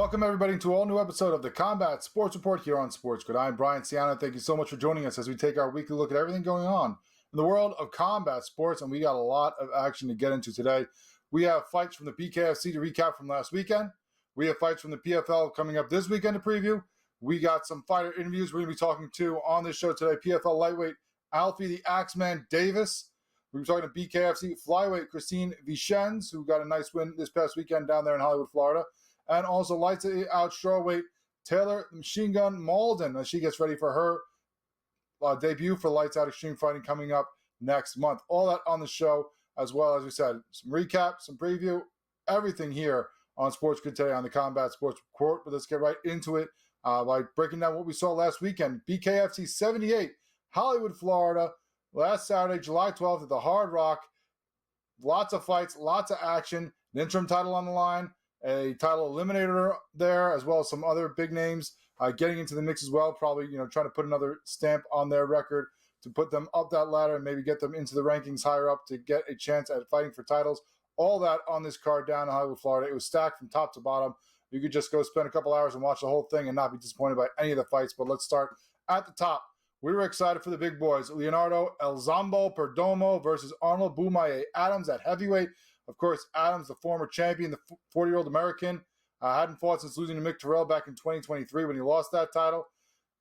Welcome, everybody, to all new episode of the Combat Sports Report here on SportsGrid. I'm Brian Ciano. Thank you so much for joining us as we take our weekly look at everything going on in the world of combat sports, and we got a lot of action to get into today. We have fights from the BKFC to recap from last weekend. We have fights from the PFL coming up this weekend to preview. We got some fighter interviews we're going to be talking to on this show today. PFL lightweight Alfie the Axeman Davis. We're talking to BKFC flyweight Christine Vicens, who got a nice win this past weekend down there in Hollywood, Florida. And also lights out strawweight Taylor Machine Gun Mauldin as she gets ready for her debut for Lights Out Extreme Fighting coming up next month. All that on the show, as well as we said, some recap, some preview, everything here on SportsGrid today on the Combat Sports Report. But let's get right into it by breaking down what we saw last weekend. BKFC 78, Hollywood, Florida, last Saturday, July 12th at the Hard Rock. Lots of fights, lots of action, an interim title on the line, a title eliminator there, as well as some other big names getting into the mix as well. Probably, trying to put another stamp on their record to put them up that ladder and maybe get them into the rankings higher up to get a chance at fighting for titles. All that on this card down in Hollywood, Florida. It was stacked from top to bottom. You could just go spend a couple hours and watch the whole thing and not be disappointed by any of the fights. But let's start at the top. We were excited for the big boys. Leonardo El Zombo Perdomo versus Arnold Bumaye Adams at heavyweight. Of course, Adams, the former champion, the 40-year-old American, hadn't fought since losing to Mick Terrell back in 2023 when he lost that title.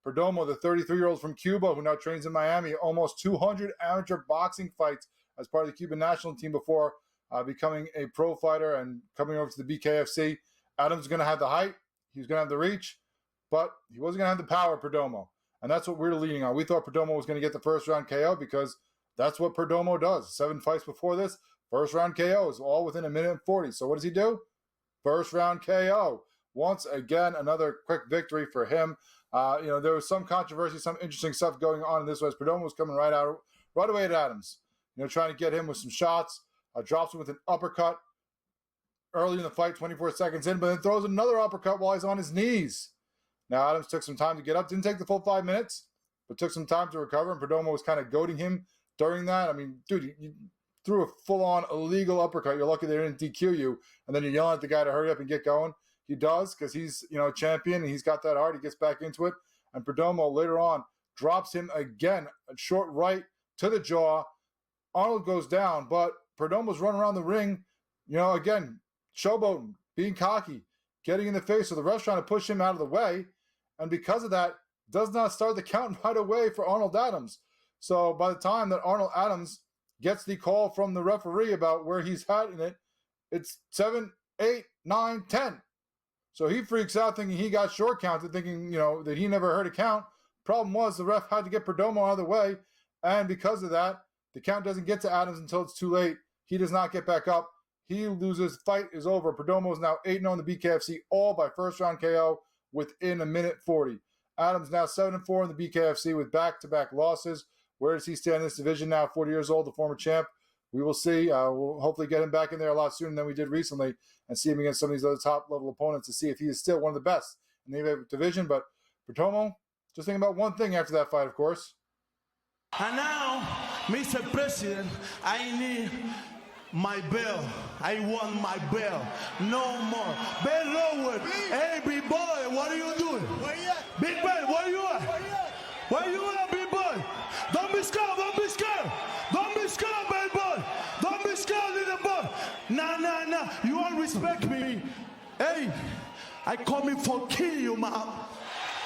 Perdomo, the 33-year-old from Cuba, who now trains in Miami, almost 200 amateur boxing fights as part of the Cuban national team before becoming a pro fighter and coming over to the BKFC. Adams is going to have the height, he was going to have the reach, but he wasn't going to have the power, Perdomo. And that's what we're leaning on. We thought Perdomo was going to get the first-round KO because that's what Perdomo does. 7 fights before this. First round KO is all within a minute and 40. So what does he do? First round KO. Once again, another quick victory for him. There was some controversy, some interesting stuff going on in this way. Perdomo was coming right away at Adams. Trying to get him with some shots. Drops him with an uppercut early in the fight, 24 seconds in, but then throws another uppercut while he's on his knees. Now Adams took some time to get up. Didn't take the full 5 minutes, but took some time to recover. And Perdomo was kind of goading him during that. I mean, dude, you threw a full-on illegal uppercut. You're lucky they didn't DQ you, and then you're yelling at the guy to hurry up and get going. He does because he's a champion and he's got that heart. He gets back into it, and Perdomo later on drops him again, a short right to the jaw. Arnold goes down, but Perdomo's running around the ring, again, showboating, being cocky, getting in the face. So the ref's trying to push him out of the way, and because of that, does not start the count right away for Arnold Adams. So by the time that Arnold Adams gets the call from the referee about where he's at in it, it's 7, 8, 9, 10. So he freaks out thinking he got short counted, thinking, that he never heard a count. Problem was the ref had to get Perdomo out of the way, and because of that, the count doesn't get to Adams until it's too late. He does not get back up. He loses. Fight is over. Perdomo is now 8-0 in the BKFC, all by first-round KO within a minute 40. Adams now 7-4 in the BKFC with back-to-back losses. Where does he stand in this division now? 40 years old, the former champ. We will see. We'll hopefully get him back in there a lot sooner than we did recently and see him against some of these other top-level opponents to see if he is still one of the best in the division. But Perdomo, just thinking about one thing after that fight, of course. And now, Mr. President, I need my bell. I want my bell. No more. Bell lower. Hey, big boy, what are you doing? Where you at? Big boy, where you at? Where you at? Where you at, big boy? Don't be scared, don't be scared. Don't be scared, big boy. Don't be scared, little boy. Nah. You all respect me. Hey, I coming for kill you, man.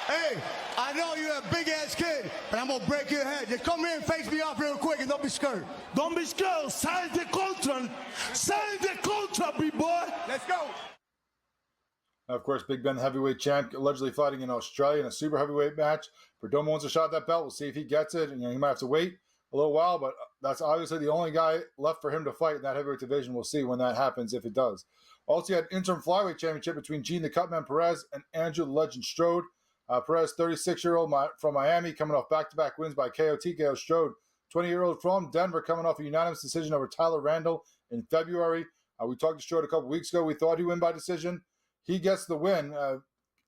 Hey, I know you're a big-ass kid, but I'm going to break your head. Just come here and face me off real quick and don't be scared. Don't be scared. Sign the contract. Sign the contract, big boy. Let's go. Of course, Big Ben, the heavyweight champ, allegedly fighting in Australia in a super heavyweight match. Perdomo wants a shot at that belt. We'll see if he gets it. And, he might have to wait a little while, but that's obviously the only guy left for him to fight in that heavyweight division. We'll see when that happens, if it does. Also, you had interim flyweight championship between Gene the Cutman Perez and Andrew the Legend Strode. Perez, 36-year-old from Miami, coming off back-to-back wins by KO TKO. Strode, 20-year-old from Denver, coming off a unanimous decision over Tyler Randall in February. We talked to Strode a couple weeks ago. We thought he'd win by decision. He gets the win.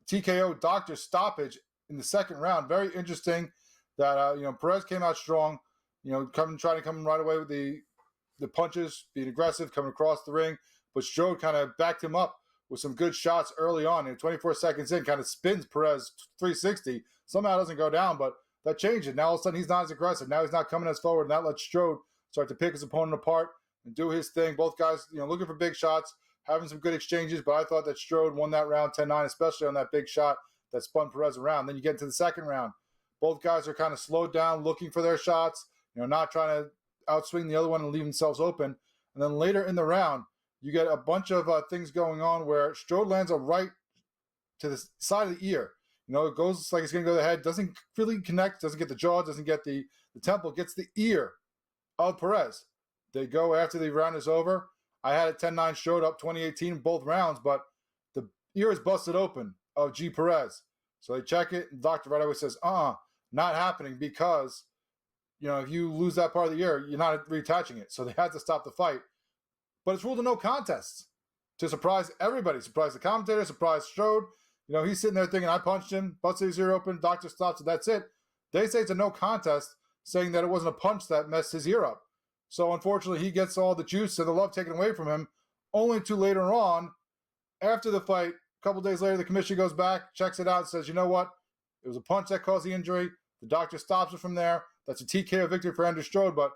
TKO doctor stoppage in the second round. Very interesting that Perez came out strong. Trying to come right away with the punches, being aggressive, coming across the ring. But Strode kind of backed him up with some good shots early on. 24 seconds in, kind of spins Perez 360. Somehow doesn't go down, but that changed it. Now all of a sudden he's not as aggressive. Now he's not coming as forward, and that lets Strode start to pick his opponent apart and do his thing. Both guys, looking for big shots, having some good exchanges, but I thought that Strode won that round 10-9, especially on that big shot that spun Perez around. Then you get into the second round. Both guys are kind of slowed down, looking for their shots, not trying to outswing the other one and leave themselves open. And then later in the round, you get a bunch of things going on where Strode lands a right to the side of the ear. It goes like it's going to go to the head, doesn't really connect, doesn't get the jaw, doesn't get the temple, gets the ear of Perez. They go after the round is over. I had it 10-9 Strode up 2018 both rounds, but the ear is busted open of G. Perez. So they check it, and Dr. right away says, not happening because, if you lose that part of the ear, you're not reattaching it. So they had to stop the fight. But it's ruled a no contest to surprise everybody. Surprise the commentator, surprise Strode. He's sitting there thinking, I punched him, busted his ear open, doctor stops it, that's it. They say it's a no contest, saying that it wasn't a punch that messed his ear up. So unfortunately, he gets all the juice and the love taken away from him, only to later on, after the fight, a couple days later, the commissioner goes back, checks it out, and says, you know what? It was a punch that caused the injury. The doctor stops it from there. That's a TKO victory for Andrew Strode, but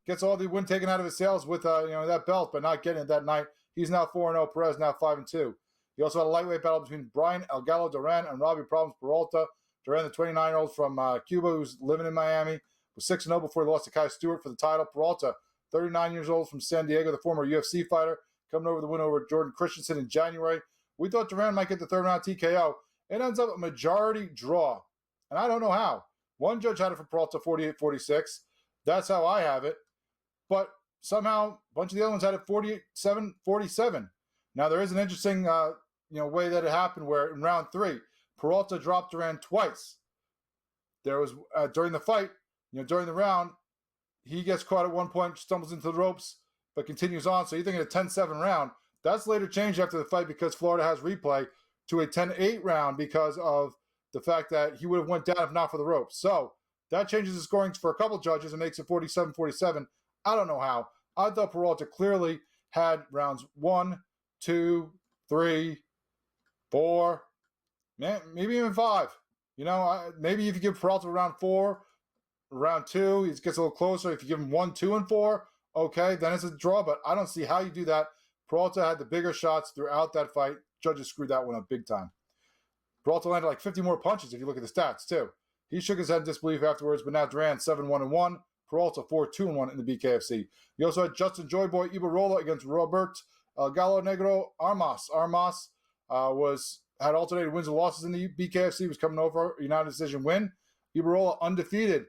gets all the wind taken out of his sails with that belt, but not getting it that night. He's now 4-0. Perez now 5-2. He also had a lightweight battle between Brian El Gallo Duran and Robbie Problems Peralta. Duran, the 29-year-old from Cuba, who's living in Miami, was 6-0 before he lost to Kai Stewart for the title. Peralta, 39 years old from San Diego, the former UFC fighter, coming over the win over Jordan Christensen in January. We thought Duran might get the third round TKO. It ends up a majority draw, and I don't know how. One judge had it for Peralta 48-46. That's how I have it. But somehow, a bunch of the other ones had it 47-47. Now, there is an interesting way that it happened where in round 3, Peralta dropped Duran twice. There was, during the fight, during the round, he gets caught at one point, stumbles into the ropes, but continues on. So you're thinking a 10-7 round. That's later changed after the fight because Florida has replay to a 10-8 round because of the fact that he would have went down if not for the ropes. So that changes the scoring for a couple judges and makes it 47-47. I don't know how. I thought Peralta clearly had rounds 1, 2, 3, 4, maybe even 5. Maybe if you give Peralta round 4, round 2, he gets a little closer. If you give him 1, 2, and 4, okay, then it's a draw. But I don't see how you do that. Peralta had the bigger shots throughout that fight. Judges screwed that one up big time. Peralta landed like 50 more punches if you look at the stats, too. He shook his head in disbelief afterwards, but now Duran 7-1-1. Peralta 4-2-1 in the BKFC. You also had Justin Joyboy Ibarola against Robert Gallo Negro Armas. Armas had alternated wins and losses in the BKFC, was coming over a United decision win. Ibarola undefeated.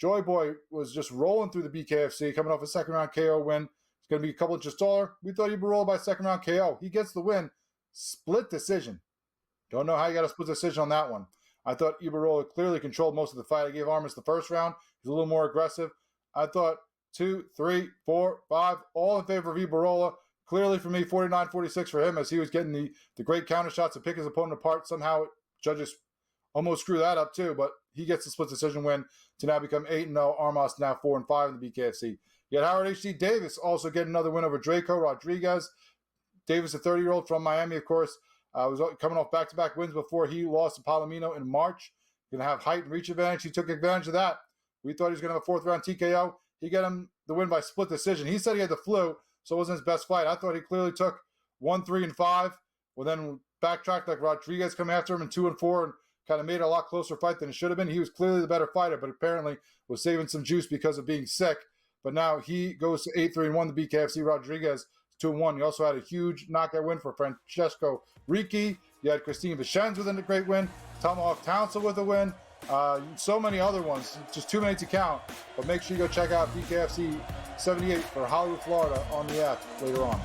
Joyboy was just rolling through the BKFC, coming off a second-round KO win. It's going to be a couple inches taller. We thought Ibarola by second-round KO. He gets the win. Split decision. Don't know how you got a split decision on that one. I thought Ibarola clearly controlled most of the fight. I gave Armas the first round. He's a little more aggressive. I thought 2, 3, 4, 5, all in favor of Ibarola. Clearly for me, 49-46 for him as he was getting the great counter shots to pick his opponent apart. Somehow judges almost screw that up too, but he gets the split decision win to now become 8-0. Armas now 4-5 in the BKFC. You had Howard H.D. Davis also get another win over Draco Rodriguez. Davis, a 30-year-old from Miami, of course, was coming off back-to-back wins before he lost to Palomino in March. Going to have height and reach advantage. He took advantage of that. We thought he was going to have a fourth-round TKO. He got him the win by split decision. He said he had the flu, so it wasn't his best fight. I thought he clearly took 1, 3, and 5. Well, then backtracked like Rodriguez come after him in 2 and 4 and kind of made it a lot closer fight than it should have been. He was clearly the better fighter, but apparently was saving some juice because of being sick. But now he goes to 8-3-1, the BKFC. Rodriguez 2-1. He also had a huge knockout win for Francesco Ricci. You had Christine Vicens with a great win. Tomahawk Townsend with a win. So many other ones, just too many to count. But make sure you go check out BKFC 78 for Hollywood, Florida on the app later on.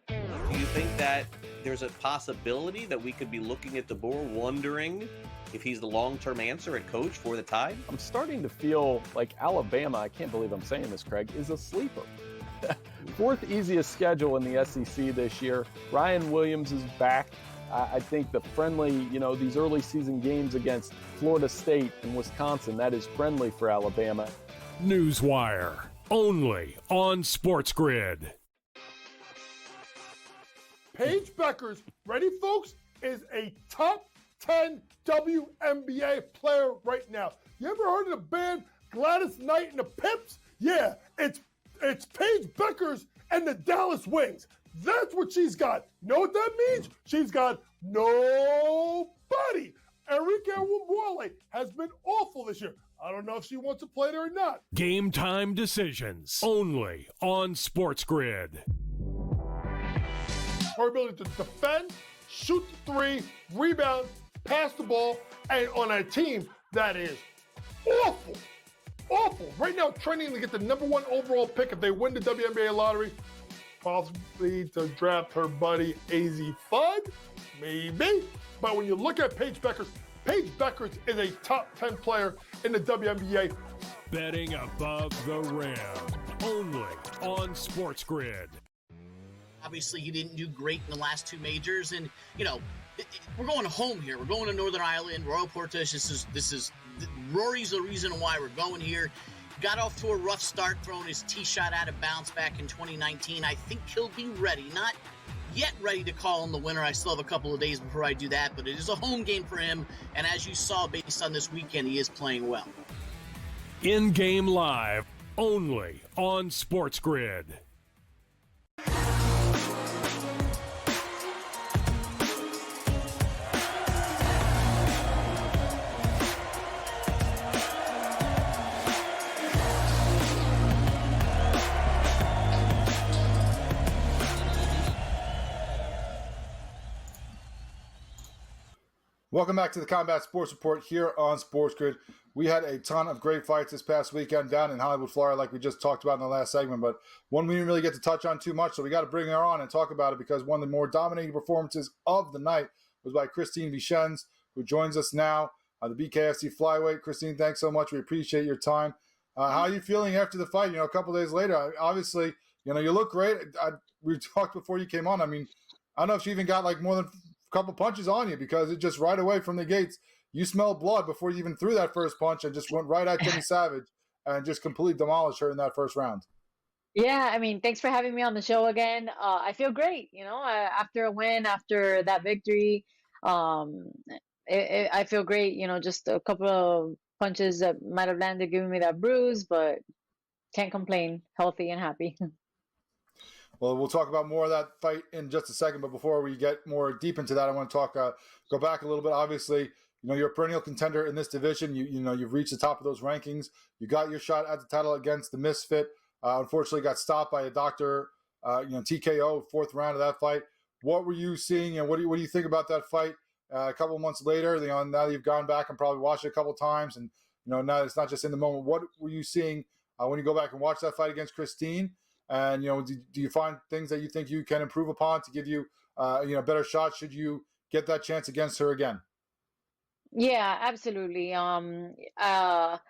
Do you think that there's a possibility that we could be looking at DeBoer wondering if he's the long-term answer at coach for the Tide? I'm starting to feel like Alabama, I can't believe I'm saying this, Craig, is a sleeper. Fourth easiest schedule in the SEC this year. Ryan Williams is back. I think the friendly, these early season games against Florida State and Wisconsin, that is friendly for Alabama. Newswire, only on SportsGrid. Paige Beckers, ready folks, is a top 10 WNBA player right now. You ever heard of the band Gladys Knight and the Pips? Yeah, it's Paige Beckers and the Dallas Wings. That's what she's got. Know what that means? She's got nobody. Enrique Wumwale has been awful this year. I don't know if she wants to play there or not. Game time decisions, only on SportsGrid. Her ability to defend, shoot the three, rebound, pass the ball, and on a team that is awful. Awful. Right now, training to get the number 1 overall pick if they win the WNBA lottery. Possibly to draft her buddy AZ Fudd. Maybe. But when you look at Paige Beckers is a top 10 player in the WNBA. Betting above the rim, only on SportsGrid. Obviously, he didn't do great in the last 2 majors, and we're going home here. We're going to Northern Ireland, Royal Portage. This is Rory's the reason why we're going here. Got off to a rough start, throwing his tee shot out of bounds back in 2019. I think he'll be ready. Not yet ready to call him the winner. I still have a couple of days before I do that, but it is a home game for him. And as you saw, based on this weekend, he is playing well. In-game live, only on SportsGrid. Welcome back to the Combat Sports Report here on SportsGrid. We had a ton of great fights this past weekend down in Hollywood, Florida, like we just talked about in the last segment, but one we didn't really get to touch on too much, so we got to bring her on and talk about it because one of the more dominating performances of the night was by Christine Vicens, who joins us now on the BKFC flyweight. Christine, thanks so much. We appreciate your time. How are you feeling after the fight? A couple days later, obviously, you look great. We talked before you came on. I mean, I don't know if she even got more than couple punches on you because it just right away from the gates, you smelled blood before you even threw that first punch and just went right at Jenny Savage and just completely demolished her in that first round. Yeah, I mean, thanks for having me on the show again. I feel great, after a win, after that victory. I feel great, just a couple of punches that might have landed giving me that bruise, but can't complain, healthy and happy. Well, we'll talk about more of that fight in just a second, but before we get more deep into that, I want to go back a little bit. Obviously, you're a perennial contender in this division. You've reached the top of those rankings. You got your shot at the title against the Misfit. Unfortunately, got stopped by a doctor. TKO, 4th round of that fight. What were you seeing, and what do you think about that fight? A couple of months later, now that you've gone back and probably watched it a couple of times, and now it's not just in the moment. What were you seeing when you go back and watch that fight against Christine? And, do you find things that you think you can improve upon to give you, better shot should you get that chance against her again? Yeah, absolutely. So that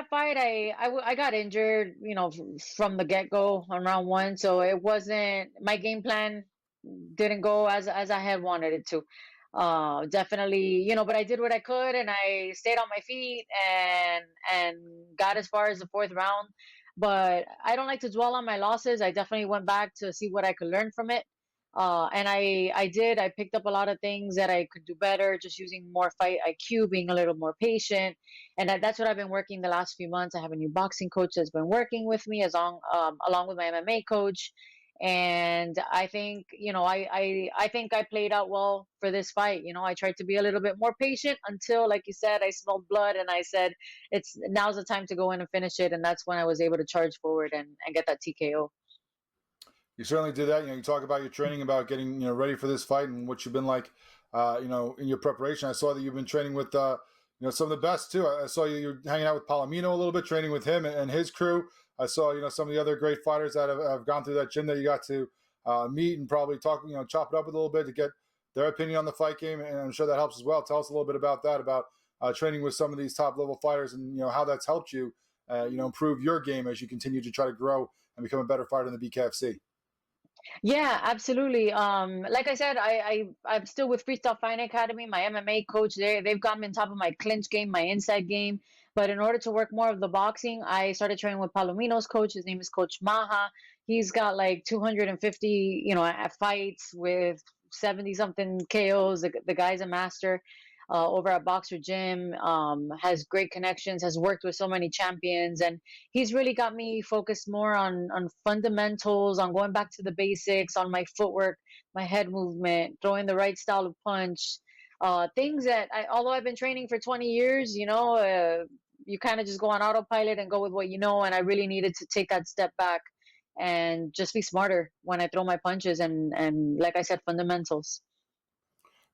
fight, I got injured, from the get-go on round 1. So it wasn't, my game plan didn't go as I had wanted it to. Definitely, but I did what I could and I stayed on my feet and got as far as the 4th round. But I don't like to dwell on my losses. I definitely went back to see what I could learn from it. And I did. I picked up a lot of things that I could do better, just using more fight IQ, being a little more patient. And that's what I've been working the last few months. I have a new boxing coach that's been working with me along with my MMA coach. And I think, I think I played out well for this fight. I tried to be a little bit more patient until, like you said, I smelled blood and I said, now's the time to go in and finish it. And that's when I was able to charge forward and get that TKO. You certainly did that. You talk about your training, about getting, ready for this fight and what you've been like, in your preparation. I saw that you've been training with, some of the best too. I saw you're hanging out with Palomino a little bit, training with him and his crew. I saw, some of the other great fighters that have gone through that gym that you got to meet and probably talk, chop it up a little bit to get their opinion on the fight game. And I'm sure that helps as well. Tell us a little bit about that, about training with some of these top level fighters and, how that's helped you, improve your game as you continue to try to grow and become a better fighter in the BKFC. Yeah, absolutely. Like I said, I'm still with Freestyle Fighting Academy. My MMA coach, they've got me on top of my clinch game, my inside game. But in order to work more of the boxing, I started training with Palomino's coach. His name is Coach Maha. He's got like 250, fights with 70 something KOs. The guy's a master. Over at Boxer Gym, has great connections, has worked with so many champions, and he's really got me focused more on fundamentals, on going back to the basics, on my footwork, my head movement, throwing the right style of punch, things that although I've been training for 20 years, you kind of just go on autopilot and go with what you know. And I really needed to take that step back and just be smarter when I throw my punches and like I said, fundamentals.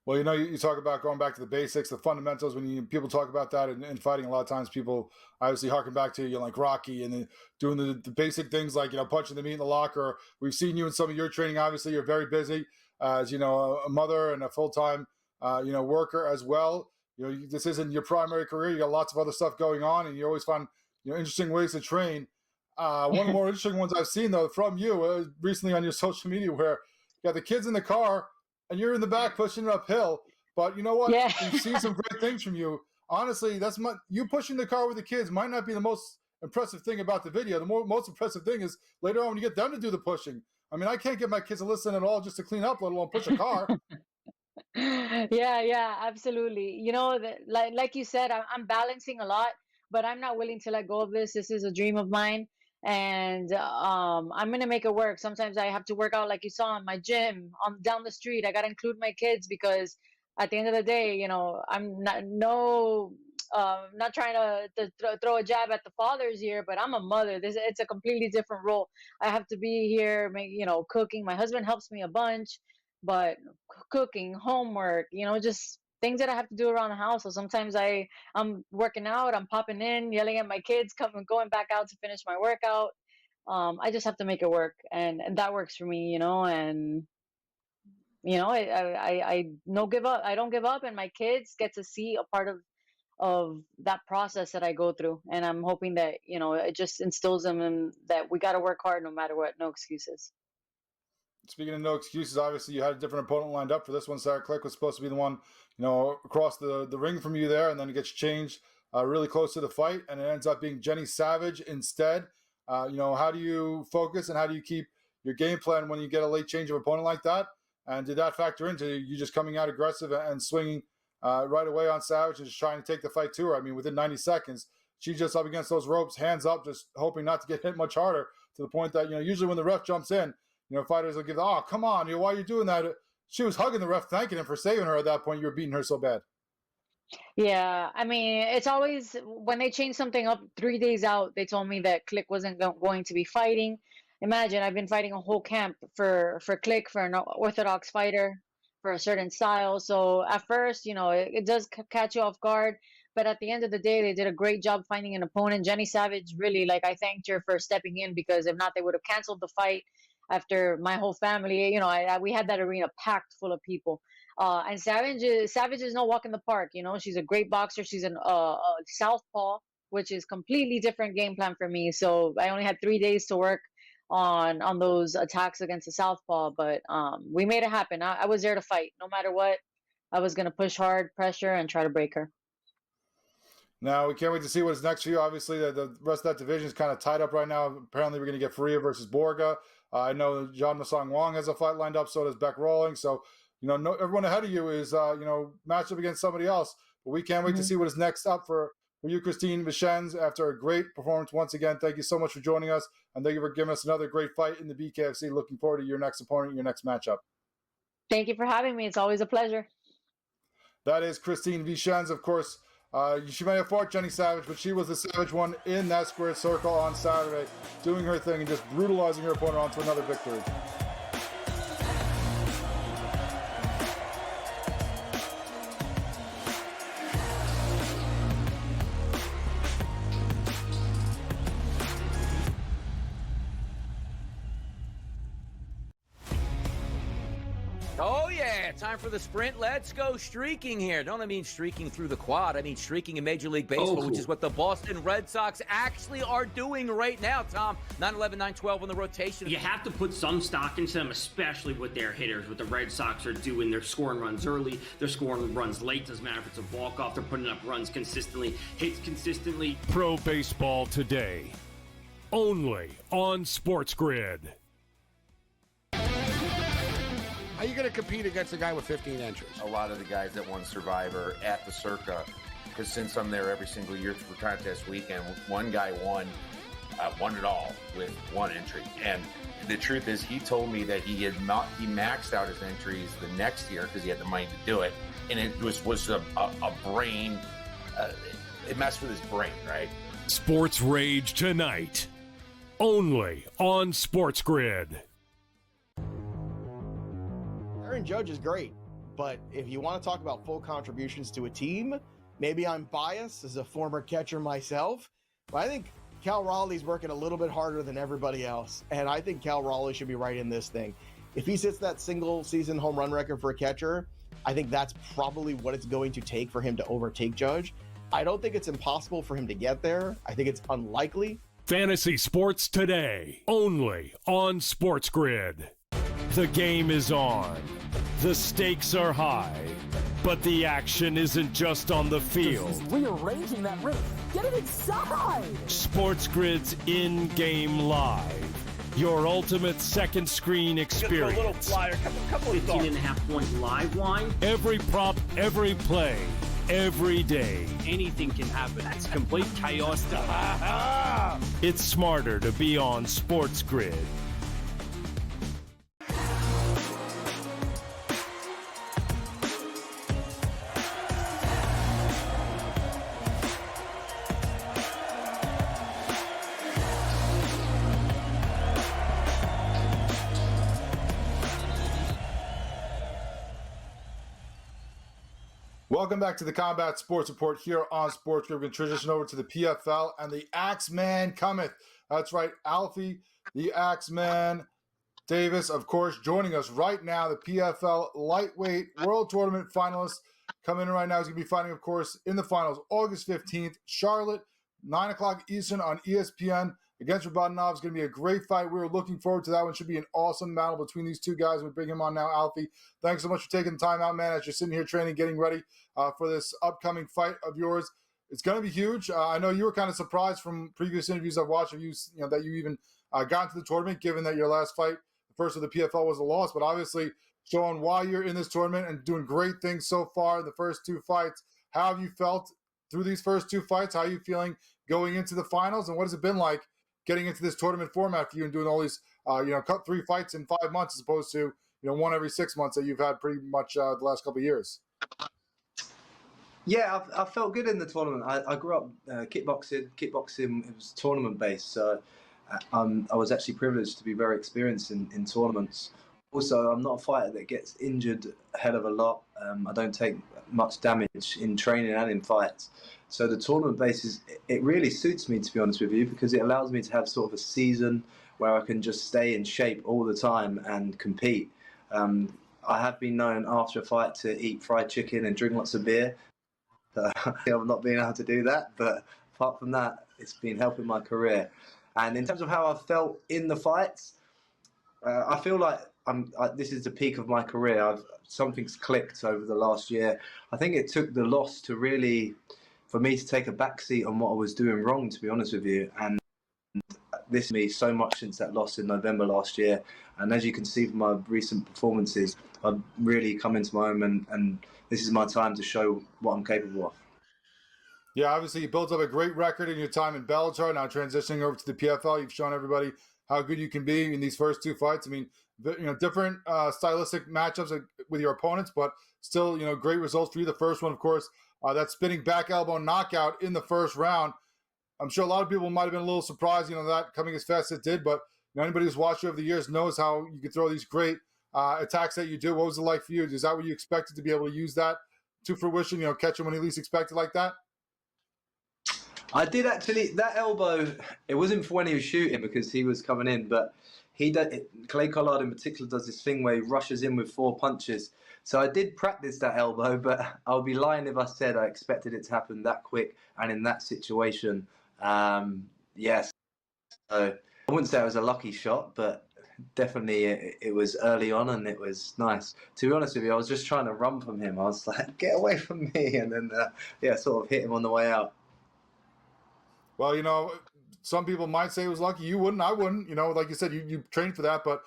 Well, you talk about going back to the basics, the fundamentals. When people talk about that in fighting, a lot of times people obviously harken back to like Rocky and then doing the basic things like punching the meat in the locker. We've seen you in some of your training. Obviously, you're very busy as a mother and a full time worker as well. This isn't your primary career. You got lots of other stuff going on, and you always find interesting ways to train. One of the more interesting ones I've seen though from you recently on your social media, where you got the kids in the car and you're in the back pushing it uphill. But you know what? Yeah. We've seen some great things from you. Honestly, you pushing the car with the kids might not be the most impressive thing about the video. The most impressive thing is later on when you get them to do the pushing. I mean, I can't get my kids to listen at all just to clean up, let alone push a car. Yeah, absolutely. Like you said, I'm balancing a lot, but I'm not willing to let go of this. This is a dream of mine, and I'm gonna make it work. Sometimes I have to work out, like you saw in my gym, down the street. I gotta include my kids because at the end of the day, I'm not trying to throw a jab at the fathers here, but I'm a mother. It's a completely different role. I have to be here, cooking. My husband helps me a bunch, but cooking, homework, just things that I have to do around the house. So sometimes I'm working out, I'm popping in, yelling at my kids, going back out to finish my workout. I just have to make it work, and that works for me, and I no give up. I don't give up, and my kids get to see a part of that process that I go through, and I'm hoping that it just instills them in that we got to work hard no matter what, no excuses. Speaking of no excuses, obviously you had a different opponent lined up for this one. Sarah Click was supposed to be the one, across the ring from you there, and then it gets changed really close to the fight, and it ends up being Jenny Savage instead. How do you focus and how do you keep your game plan when you get a late change of opponent like that? And did that factor into you just coming out aggressive and swinging right away on Savage and just trying to take the fight to her? I mean, within 90 seconds, she's just up against those ropes, hands up, just hoping not to get hit much harder, to the point that, usually when the ref jumps in, fighters will give, oh, come on, why are you doing that? She was hugging the ref, thanking him for saving her at that point. You were beating her so bad. Yeah, I mean, it's always when they change something up 3 days out, they told me that Click wasn't going to be fighting. Imagine I've been fighting a whole camp for Click, for an orthodox fighter, for a certain style. So at first, it does catch you off guard. But at the end of the day, they did a great job finding an opponent. Jenny Savage, really, I thanked her for stepping in, because if not, they would have canceled the fight after my whole family. We had that arena packed full of people. And Savage is no walk in the park. She's a great boxer. She's a southpaw, which is completely different game plan for me. So I only had 3 days to work on those attacks against the southpaw, but we made it happen. I was there to fight, no matter what. I was gonna push hard, pressure, and try to break her. Now, we can't wait to see what's next for you. Obviously, the rest of that division is kind of tied up right now. Apparently, we're going to get Faria versus Borga. I know John Masang Wong has a fight lined up, so does Beck Rawlings. So, everyone ahead of you is, matched up against somebody else. But we can't wait to see what is next up for you, Christine Vicens, after a great performance once again. Thank you so much for joining us, and thank you for giving us another great fight in the BKFC. Looking forward to your next opponent, your next matchup. Thank you for having me. It's always a pleasure. That is Christine Vicens, of course. She may have fought Jenny Savage, but she was the Savage one in that squared circle on Saturday, doing her thing and just brutalizing her opponent onto another victory. Oh, yeah. Time for the sprint. Let's go streaking here. Don't I mean streaking through the quad. I mean streaking in Major League Baseball, which is what the Boston Red Sox actually are doing right now, Tom. 9-11, 9-12 on the rotation. You have to put some stock into them, especially with their hitters. What the Red Sox are doing, they're scoring runs early. They're scoring runs late. Doesn't matter if it's a walk-off. They're putting up runs consistently, hits consistently. Pro Baseball Today. Only on SportsGrid. How are you going to compete against a guy with 15 entries? A lot of the guys that won Survivor at the Circa, because since I'm there every single year through contest weekend, one guy won it all with one entry. And the truth is, he told me that he maxed out his entries the next year because he had the money to do it. And it was a brain, it messed with his brain, right? Sports Rage tonight. Only on SportsGrid. Aaron Judge is great, but if you want to talk about full contributions to a team, maybe I'm biased as a former catcher myself, but I think Cal Raleigh's working a little bit harder than everybody else, and I think Cal Raleigh should be right in this thing. If he sets that single season home run record for a catcher, I think that's probably what it's going to take for him to overtake Judge. I don't think it's impossible for him to get there. I think it's unlikely. Fantasy Sports Today. Only on SportsGrid. The game is on. The stakes are high. But the action isn't just on the field. He's rearranging that rim. Get it inside! SportsGrid's in-game live. Your ultimate second screen experience. Just a little flyer, couple of 15.5 points live line. Every prop, every play, every day. Anything can happen. It's complete chaos. It's smarter to be on SportsGrid. Welcome back to the Combat Sports Report here on SportsGrid. We're going to transition over to the PFL, and the Axeman cometh. That's right, Alfie, the Axeman Davis, of course, joining us right now. The PFL Lightweight World Tournament finalist coming in right now. He's going to be fighting, of course, in the finals August 15th, Charlotte, 9 o'clock Eastern on ESPN against Rabadanov. It's going to be a great fight. We're looking forward to that one. Should be an awesome battle between these two guys. We bring him on now, Alfie. Thanks so much for taking the time out, man, as you're sitting here training, getting ready for this upcoming fight of yours. It's going to be huge. I know you were kind of surprised from previous interviews I've watched of you, that you even got into the tournament, given that your last fight, the first of the PFL, was a loss, but obviously showing why you're in this tournament and doing great things so far in the first two fights. How have you felt through these first two fights? How are you feeling going into the finals, and what has it been like getting into this tournament format for you and doing all these, cut 3 fights in 5 months as opposed to, one every 6 months that you've had pretty much the last couple of years? Yeah, I felt good in the tournament. I grew up kickboxing. Kickboxing, it was tournament based, so I was actually privileged to be very experienced in tournaments. Also, I'm not a fighter that gets injured a hell of a lot. I don't take much damage in training and in fights. So the tournament basis, it really suits me, to be honest with you, because it allows me to have sort of a season where I can just stay in shape all the time and compete. I have been known after a fight to eat fried chicken and drink lots of beer. I've not been able to do that, but apart from that, it's been helping my career. And in terms of how I felt in the fights, I feel like this is the peak of my career. Something's clicked over the last year. I think it took the loss to really, for me to take a backseat on what I was doing wrong, to be honest with you. And this me so much since that loss in November last year. And as you can see from my recent performances, I've really come into my own, and this is my time to show what I'm capable of. Yeah, obviously you built up a great record in your time in Bellator. Now transitioning over to the PFL, you've shown everybody how good you can be in these first two fights. I mean, different stylistic matchups with your opponents, but still, great results for you. The first one, of course, that spinning back elbow knockout in the first round. I'm sure a lot of people might have been a little surprised, that coming as fast as it did, but anybody who's watched you over the years knows how you can throw these great attacks that you do. What was it like for you? Is that what you expected to be able to use that to fruition, catch him when he least expected like that? I did actually. That elbow, it wasn't for when he was shooting because he was coming in, but Clay Collard in particular does this thing where he rushes in with 4 punches. So I did practice that elbow, but I'll be lying if I said I expected it to happen that quick and in that situation. Yes. So I wouldn't say it was a lucky shot, but definitely it was early on and it was nice. To be honest with you, I was just trying to run from him. I was like, get away from me. And then, sort of hit him on the way out. Well, some people might say it was lucky. You wouldn't. I wouldn't. Like you said, you trained for that. But,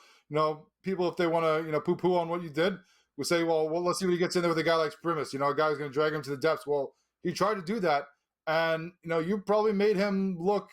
people, if they want to, poo-poo on what you did, would say, well, let's see what he gets in there with a guy like Primus. A guy who's going to drag him to the depths. Well, he tried to do that. And, you probably made him look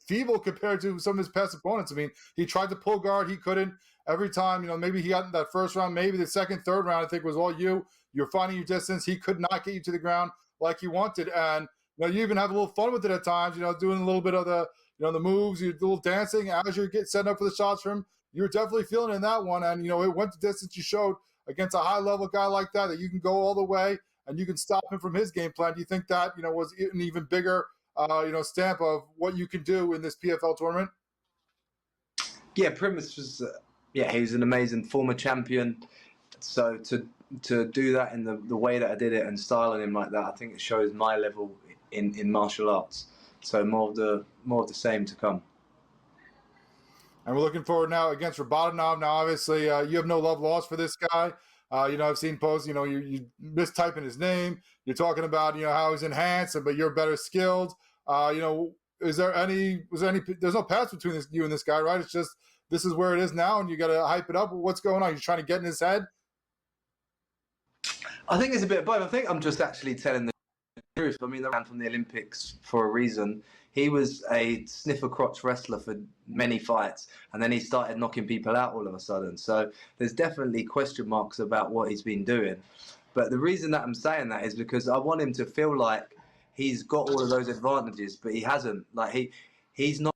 feeble compared to some of his past opponents. I mean, he tried to pull guard. He couldn't. Every time, maybe he got in that first round, maybe the second, third round, I think was all you. You're finding your distance. He could not get you to the ground like you wanted. And, you even have a little fun with it at times, doing a little bit of the, the moves, you're a little dancing as you're setting up for the shots for him. You're definitely feeling it in that one. And, it went the distance you showed against a high-level guy like that you can go all the way and you can stop him from his game plan. Do you think that, was an even bigger, stamp of what you can do in this PFL tournament? Yeah, Primus was, he was an amazing former champion. So to do that in the way that I did it and styling him like that, I think it shows my level in martial arts. So more of the same to come. And we're looking forward now against Rabadanov. Now, obviously, you have no love lost for this guy. I've seen posts, you mistyping his name. You're talking about, how he's enhanced, but you're better skilled. There's no path between you and this guy, right? It's just, this is where it is now and you got to hype it up. What's going on? You're trying to get in his head? I think it's a bit of both. I think I'm just actually telling the truth. I mean, I ran from the Olympics for a reason. He was a sniffer crotch wrestler for many fights, and then he started knocking people out all of a sudden. So there's definitely question marks about what he's been doing. But the reason that I'm saying that is because I want him to feel like he's got all of those advantages, but he hasn't. Like he's not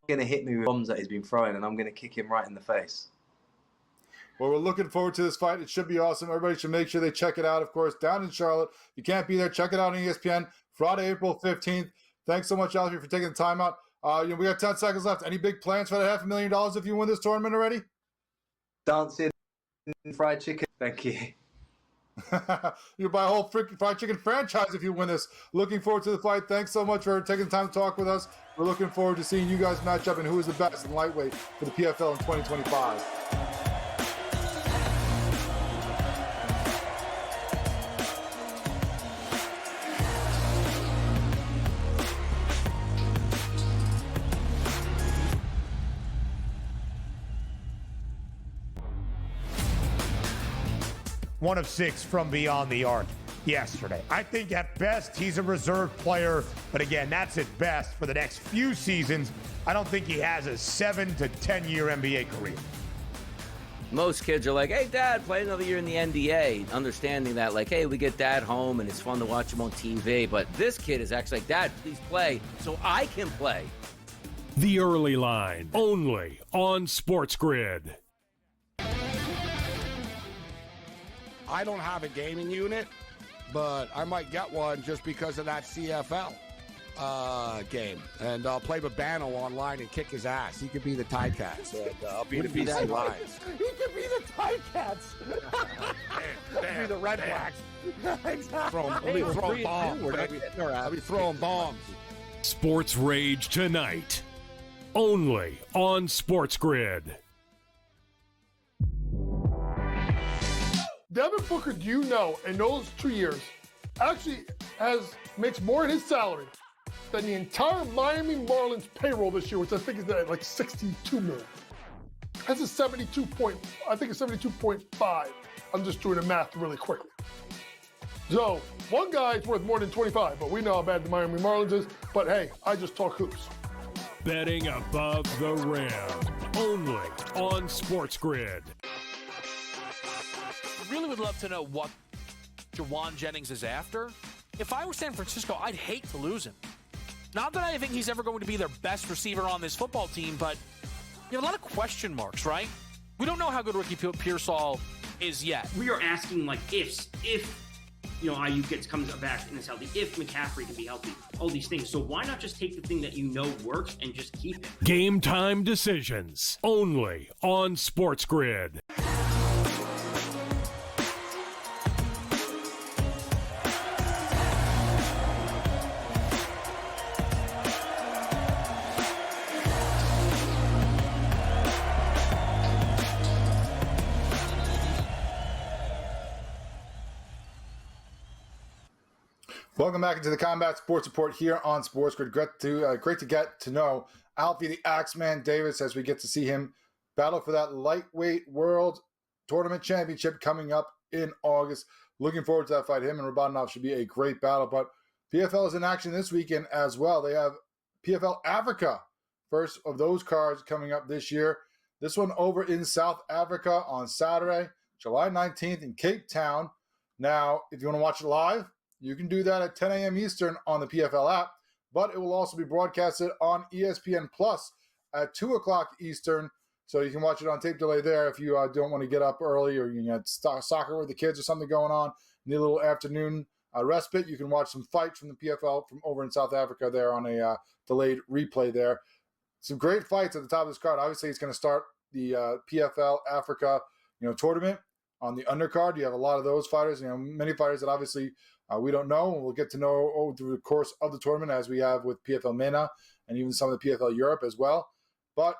going to hit me with bombs that he's been throwing, and I'm going to kick him right in the face. Well, we're looking forward to this fight. It should be awesome. Everybody should make sure they check it out, of course, down in Charlotte. If you can't be there, check it out on ESPN, Friday, April 15th. Thanks so much, Alfie, for taking the time out. We got 10 seconds left. Any big plans for that $500,000 if you win this tournament already? Dancing, fried chicken. Thank you. You'll buy a whole freaking fried chicken franchise if you win this. Looking forward to the fight. Thanks so much for taking the time to talk with us. We're looking forward to seeing you guys match up and who is the best in lightweight for the PFL in 2025. One of 6 from beyond the arc yesterday. I think at best he's a reserve player, but again, that's at best for the next few seasons. I don't think he has a 7 to 10 year NBA career. Most kids are like, hey, Dad, play another year in the NBA, understanding that, like, hey, we get Dad home and it's fun to watch him on TV. But this kid is actually like, Dad, please play so I can play. The Early Line, only on SportsGrid. I don't have a gaming unit, but I might get one just because of that CFL game. And I'll play with Bano online and kick his ass. He could be the Ticats, and I'll be the BC Lions. He could be the Ticats. I'll be the Red Blacks. Exactly. I'll be throwing bombs. I'll be throwing bombs. Sports Rage tonight, only on SportsGrid. Devin Booker, do you know, in those 2 years, actually makes more in his salary than the entire Miami Marlins payroll this year, which I think is at like $62 million. That's a 72.5. I'm just doing the math really quickly. So one guy's worth more than 25, but we know how bad the Miami Marlins is. But hey, I just talk hoops. Betting above the rim, only on SportsGrid. Really would love to know what Jawan Jennings is after. If I were San Francisco, I'd hate to lose him. Not that I think he's ever going to be their best receiver on this football team, but you have a lot of question marks, right? We don't know how good Ricky Pearsall is yet. We are asking like ifs. If Ayuk comes back and is healthy, if McCaffrey can be healthy, all these things. So why not just take the thing that you know works and just keep it? Game time decisions only on SportsGrid. Welcome back into the Combat Sports Report here on SportsGrid. Great to get to know Alfie the Axeman Davis as we get to see him battle for that lightweight world tournament championship coming up in August. Looking forward to that fight. Him and Rabanov should be a great battle. But PFL is in action this weekend as well. They have PFL Africa, first of those cards coming up this year. This one over in South Africa on Saturday, July 19th in Cape Town. Now, if you want to watch it live, you can do that at 10 a.m. Eastern on the PFL app, but it will also be broadcasted on ESPN Plus at 2 o'clock Eastern, so you can watch it on tape delay there if you don't want to get up early or you got soccer with the kids or something going on, need a little afternoon respite. You can watch some fights from the PFL from over in South Africa there on a delayed replay there. Some great fights at the top of this card. Obviously, it's going to start the PFL Africa tournament on the undercard. You have a lot of those fighters, many fighters that obviously we don't know, and we'll get to know over the course of the tournament as we have with PFL MENA and even some of the PFL Europe as well. But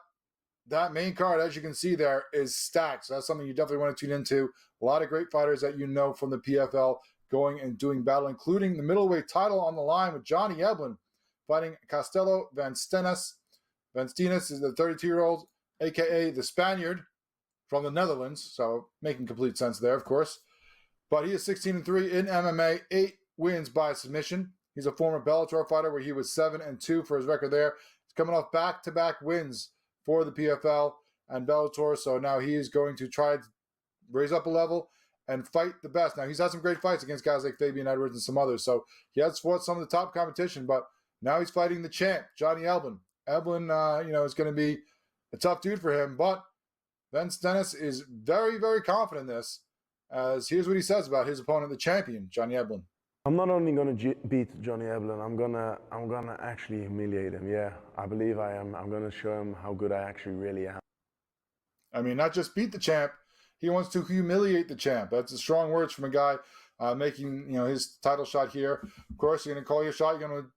that main card, as you can see there, is stacked. So that's something you definitely want to tune into. A lot of great fighters that you know from the PFL going and doing battle, including the middleweight title on the line with Johnny Eblen fighting Castelo Van Stenis. Van Stenis is the 32-year-old, a.k.a. the Spaniard from the Netherlands, so making complete sense there, of course. But he is 16-3 in MMA, 8 wins by submission. He's a former Bellator fighter where he was 7-2 for his record there. He's coming off back-to-back wins for the PFL and Bellator, so now he is going to try to raise up a level and fight the best. Now, he's had some great fights against guys like Fabian Edwards and some others, so he has fought some of the top competition, but now he's fighting the champ, Johnny Eblen. Eblen, is going to be a tough dude for him, but Van Stenis is very, very confident in this. As here's what he says about his opponent, the champion, Johnny Eblen. I'm not only going to beat Johnny Eblen, I'm gonna actually humiliate him. Yeah, I believe I am. I'm going to show him how good I actually really am. I mean, not just beat the champ, he wants to humiliate the champ. That's the strong words from a guy making his title shot here. Of course, you're going to call your shot. You're going to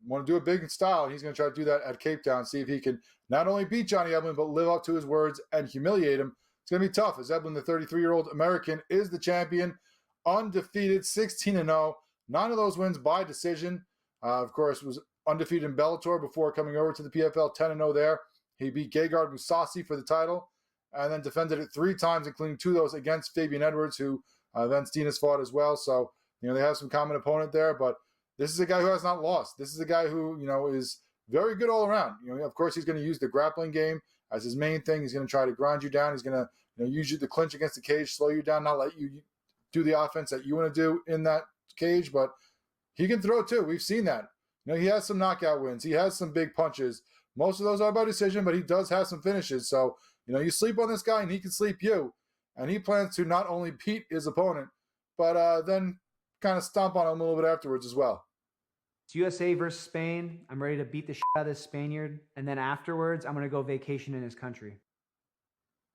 want to do it big in style. He's going to try to do that at Cape Town. See if he can not only beat Johnny Eblen, but live up to his words and humiliate him. It's going to be tough, as Eblen, the 33-year-old American, is the champion, undefeated, 16-0. 9 of those wins by decision. Of course, was undefeated in Bellator before coming over to the PFL, 10-0 there. He beat Gegard Mousasi for the title, and then defended it 3 times, including 2 of those against Fabian Edwards, who Van Stenis fought as well. So, they have some common opponent there, but this is a guy who has not lost. This is a guy who, is very good all around. Of course, he's going to use the grappling game as his main thing. He's going to try to grind you down. He's going to use you to clinch against the cage, slow you down, not let you do the offense that you want to do in that cage. But he can throw too. We've seen that. He has some knockout wins. He has some big punches. Most of those are by decision, but he does have some finishes. So, you sleep on this guy and he can sleep you. And he plans to not only beat his opponent, but then kind of stomp on him a little bit afterwards as well. It's USA versus Spain. I'm ready to beat the shit out of this Spaniard. And then afterwards, I'm going to go vacation in his country.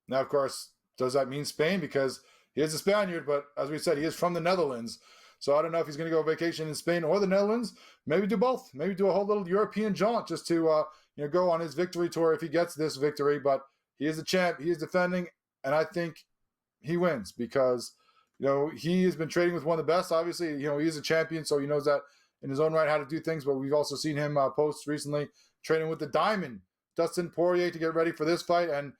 Now, of course, does that mean Spain? Because he is a Spaniard, but as we said, he is from the Netherlands. So I don't know if he's going to go vacation in Spain or the Netherlands. Maybe do both. Maybe do a whole little European jaunt just to go on his victory tour if he gets this victory. But he is the champ. He is defending, and I think he wins because he has been trading with one of the best. Obviously, he is a champion, so he knows that in his own right how to do things. But we've also seen him post recently training with the Diamond, Dustin Poirier, to get ready for this fight, and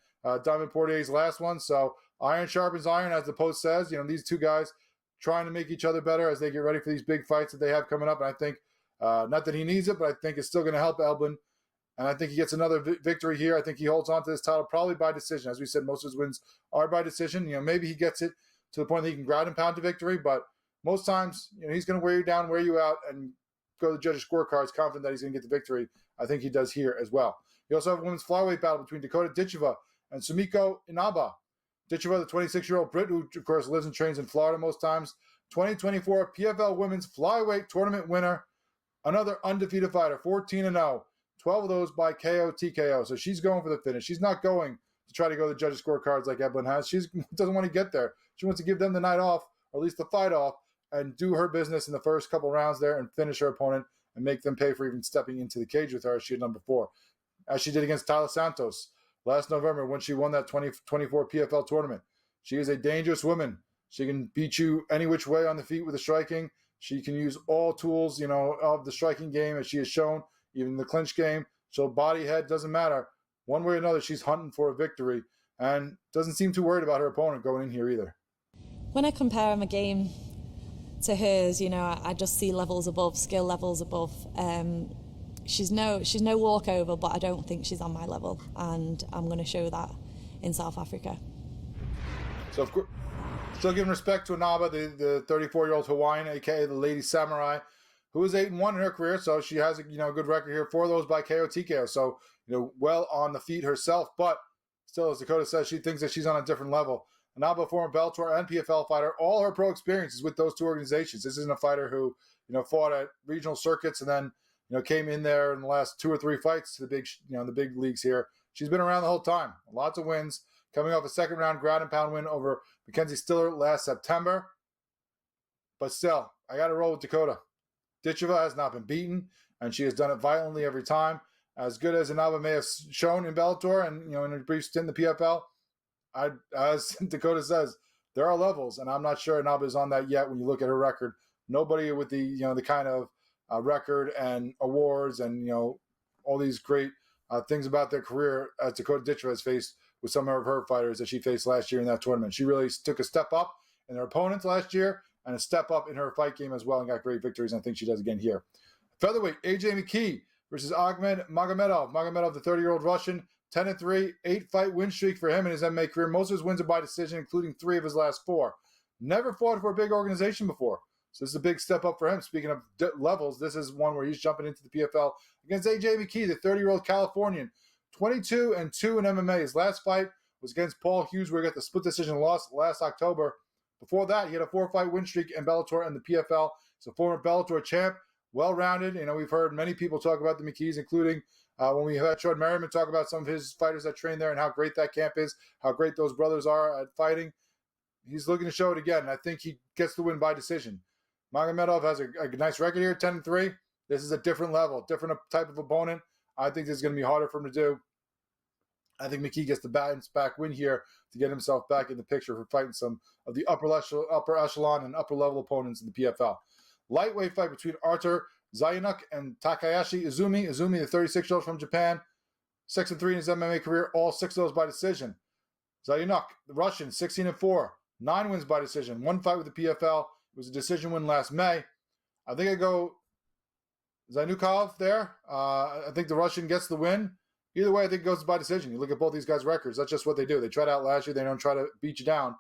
Diamond Poirier's last one. So iron sharpens iron, as the post says. These two guys trying to make each other better as they get ready for these big fights that they have coming up. And I think, not that he needs it, but I think it's still going to help Eblen. And I think he gets another victory here. I think he holds on to this title probably by decision. As we said, most of his wins are by decision. Maybe he gets it to the point that he can ground and pound to victory, but most times, he's going to wear you down, wear you out, and go to the judges' scorecards confident that he's going to get the victory. I think he does here as well. You also have a women's flyweight battle between Dakota Ditcheva and Sumiko Inaba. Ditcheva, the 26-year-old Brit, who, of course, lives and trains in Florida most times, 2024 PFL Women's Flyweight Tournament winner, another undefeated fighter, 14-0, 12 of those by KO, TKO. So she's going for the finish. She's not going to try to go to the judges' scorecards like Evelyn has. She doesn't want to get there. She wants to give them the night off, or at least the fight off, and do her business in the first couple rounds there and finish her opponent and make them pay for even stepping into the cage with her as she had done before, as she did against Tyler Santos last November when she won that 2024 PFL tournament. She is a dangerous woman. She can beat you any which way on the feet with the striking. She can use all tools, of the striking game, as she has shown, even the clinch game. So body, head, doesn't matter. One way or another, she's hunting for a victory and doesn't seem too worried about her opponent going in here either. When I compare my game to hers, I just see levels above, skill levels above. She's no walkover, but I don't think she's on my level, and I'm going to show that in South Africa. So, of course, still giving respect to Inaba, the 34-year-old Hawaiian, aka the Lady Samurai, who is 8-1 in her career. So she has a good record here. 4 of those by KO, TKO. So well on the feet herself, but still, as Dakota says, she thinks that she's on a different level. Inaba, former Bellator and PFL fighter, all her pro experience is with those two organizations. This isn't a fighter who fought at regional circuits and then came in there in the last 2 or 3 fights to the big leagues here. She's been around the whole time. Lots of wins. Coming off a second-round ground and pound win over Mackenzie Stiller last September. But still, I got to roll with Dakota. Ditcheva has not been beaten, and she has done it violently every time. As good as Inaba may have shown in Bellator and in a brief stint in the PFL, as Dakota says, there are levels, and I'm not sure Inaba is on that yet when you look at her record. Nobody with the kind of record and awards and all these great things about their career as Dakota Ditcheva has faced with some of her fighters that she faced last year in that tournament. She really took a step up in her opponents last year and a step up in her fight game as well and got great victories, and I think she does again here. Featherweight, AJ McKee versus Ahmed Magomedov. Magomedov, the 30-year-old Russian, 10-3, 8-fight win streak for him in his MMA career. Most of his wins are by decision, including 3 of his last 4. Never fought for a big organization before. So this is a big step up for him. Speaking of levels, this is one where he's jumping into the PFL against AJ McKee, the 30-year-old Californian. 22-2 in MMA. His last fight was against Paul Hughes, where he got the split decision loss last October. Before that, he had a 4-fight win streak in Bellator and the PFL. He's a former Bellator champ, well-rounded. We've heard many people talk about the McKees, including when we had Sean Merriman talk about some of his fighters that train there and how great that camp is, how great those brothers are at fighting. He's looking to show it again. I think he gets the win by decision. Magomedov has a nice record here, 10-3. This is a different level, different type of opponent. I think this is going to be harder for him to do. I think McKee gets the bounce back win here to get himself back in the picture for fighting some of the upper echelon and upper level opponents in the PFL. Lightweight fight between Artur Zayunuk and Takayashi Izumi. Izumi, the 36-year-old from Japan, 6-3 in his MMA career, all 6 of those by decision. Zayunuk, the Russian, 16-4, 9 wins by decision, 1 fight with the PFL. It was a decision win last May. I think I go Zayunukov there. I think the Russian gets the win. Either way, I think it goes by decision. You look at both these guys' records. That's just what they do. They try to outlast you. They don't try to beat you down.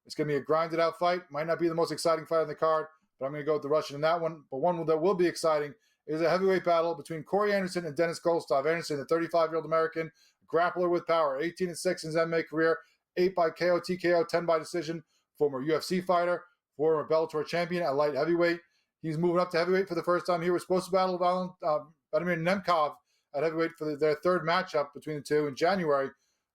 It's going to be a grinded-out fight. Might not be the most exciting fight on the card, but I'm going to go with the Russian in that one. But one that will be exciting is a heavyweight battle between Corey Anderson and Dennis Goldstaff. Anderson, the 35-year-old American, grappler with power, 18-6 in his MMA career, 8 by KO, TKO, 10 by decision, former UFC fighter, former Bellator champion at light heavyweight. He's moving up to heavyweight for the first time. He was supposed to battle Vladimir Nemkov at heavyweight for their third matchup between the two in January.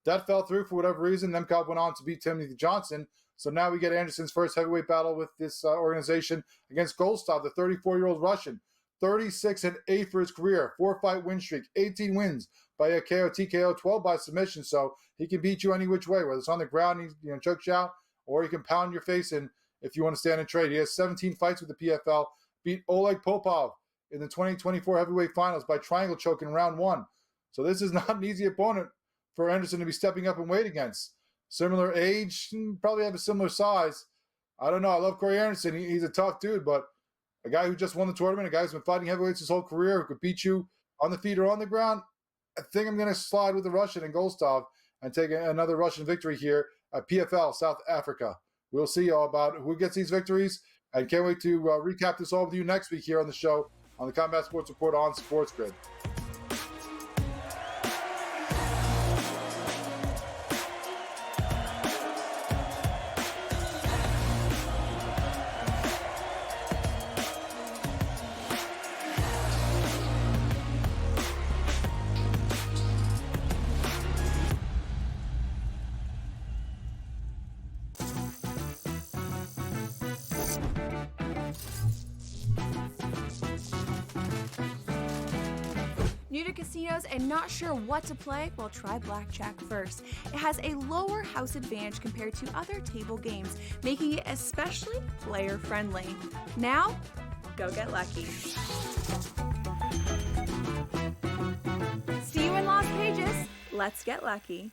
That fell through for whatever reason. Nemkov went on to beat Timothy Johnson. So now we get Anderson's first heavyweight battle with this organization against Goldstaff, the 34-year-old Russian. 36-8 for his career, 4-fight win streak, 18 wins by a KO, TKO, 12 by submission. So he can beat you any which way, whether it's on the ground, he chokes you out, or he can pound your face in if you want to stand and trade. He has 17 fights with the PFL, beat Oleg Popov in the 2024 heavyweight finals by triangle choke in round 1. So this is not an easy opponent for Anderson to be stepping up and weight against. Similar age, probably have a similar size. I don't know. I love Corey Anderson. He's a tough dude, but a guy who just won the tournament, a guy who's been fighting heavyweights his whole career, who could beat you on the feet or on the ground, I think I'm going to slide with the Russian and Goldstaff and take another Russian victory here at PFL, South Africa. We'll see all about who gets these victories, and can't wait to recap this all with you next week here on the show on the Combat Sports Report on SportsGrid. New to casinos and not sure what to play? Well, try Blackjack first. It has a lower house advantage compared to other table games, making it especially player-friendly. Now, go get lucky. See you in Las Vegas. Let's get lucky.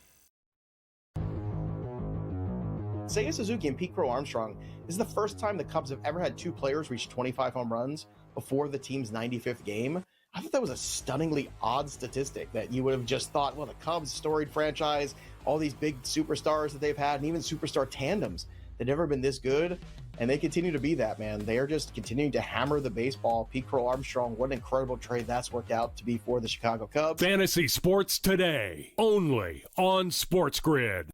Seiya Suzuki and Pete Crow Armstrong, this is the first time the Cubs have ever had two players reach 25 home runs before the team's 95th game. I thought that was a stunningly odd statistic that you would have just thought, well, the Cubs, storied franchise, all these big superstars that they've had, and even superstar tandems, they've never been this good, and they continue to be that, man. They are just continuing to hammer the baseball. Pete Crow Armstrong, what an incredible trade that's worked out to be for the Chicago Cubs. Fantasy Sports Today, only on SportsGrid.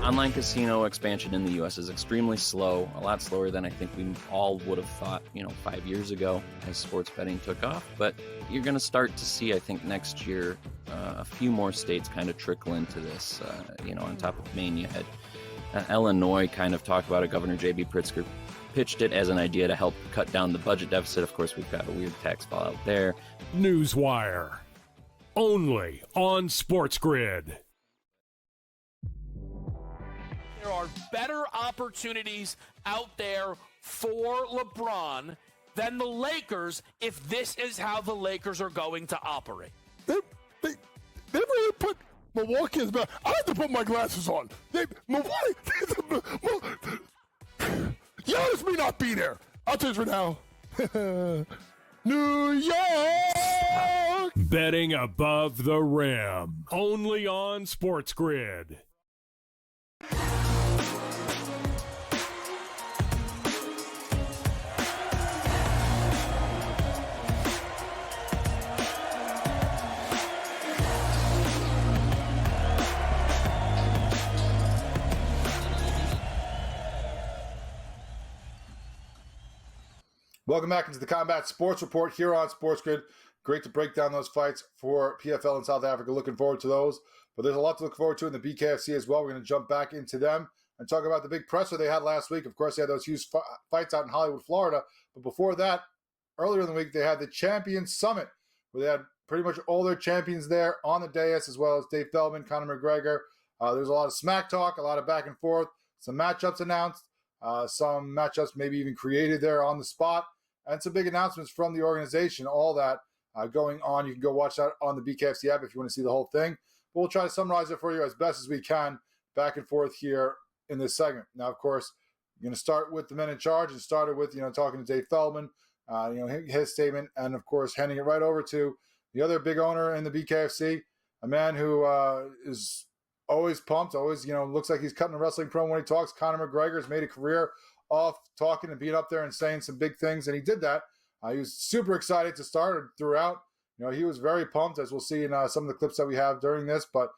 Online casino expansion in the U.S. is extremely slow, a lot slower than I think we all would have thought, 5 years ago as sports betting took off. But you're going to start to see, I think, next year, a few more states kind of trickle into this. On top of Maine, you had Illinois kind of talk about it. Governor J.B. Pritzker pitched it as an idea to help cut down the budget deficit. Of course, we've got a weird tax fallout there. Newswire, only on SportsGrid. There are better opportunities out there for LeBron than the Lakers if this is how the Lakers are going to operate. They really put Milwaukee as bad. I had to put my glasses on. Milwaukee. Giannis may not be there. I'll tell you right now. New York. Betting above the rim, only on SportsGrid. Welcome back into the Combat Sports Report here on SportsGrid. Great to break down those fights for PFL in South Africa. Looking forward to those. But there's a lot to look forward to in the BKFC as well. We're going to jump back into them and talk about the big presser they had last week. Of course, they had those huge fights out in Hollywood, Florida. But before that, earlier in the week, they had the Champions Summit, where they had pretty much all their champions there on the dais, as well as Dave Feldman, Conor McGregor. There's a lot of smack talk, a lot of back and forth, some matchups announced, some matchups maybe even created there on the spot, and some big announcements from the organization. All that going on. You can go watch that on the BKFC app if you want to see the whole thing. But we'll try to summarize it for you as best as we can back and forth here in this segment. Now, of course, you're going to start with the men in charge and started with, talking to Dave Feldman, his statement, and of course, handing it right over to the other big owner in the BKFC, a man who is always pumped, always, looks like he's cutting a wrestling promo when he talks. Conor McGregor has made a career off talking and being up there and saying some big things, and he did that. He was super excited to start and throughout. He was very pumped, as we'll see in some of the clips that we have during this, but,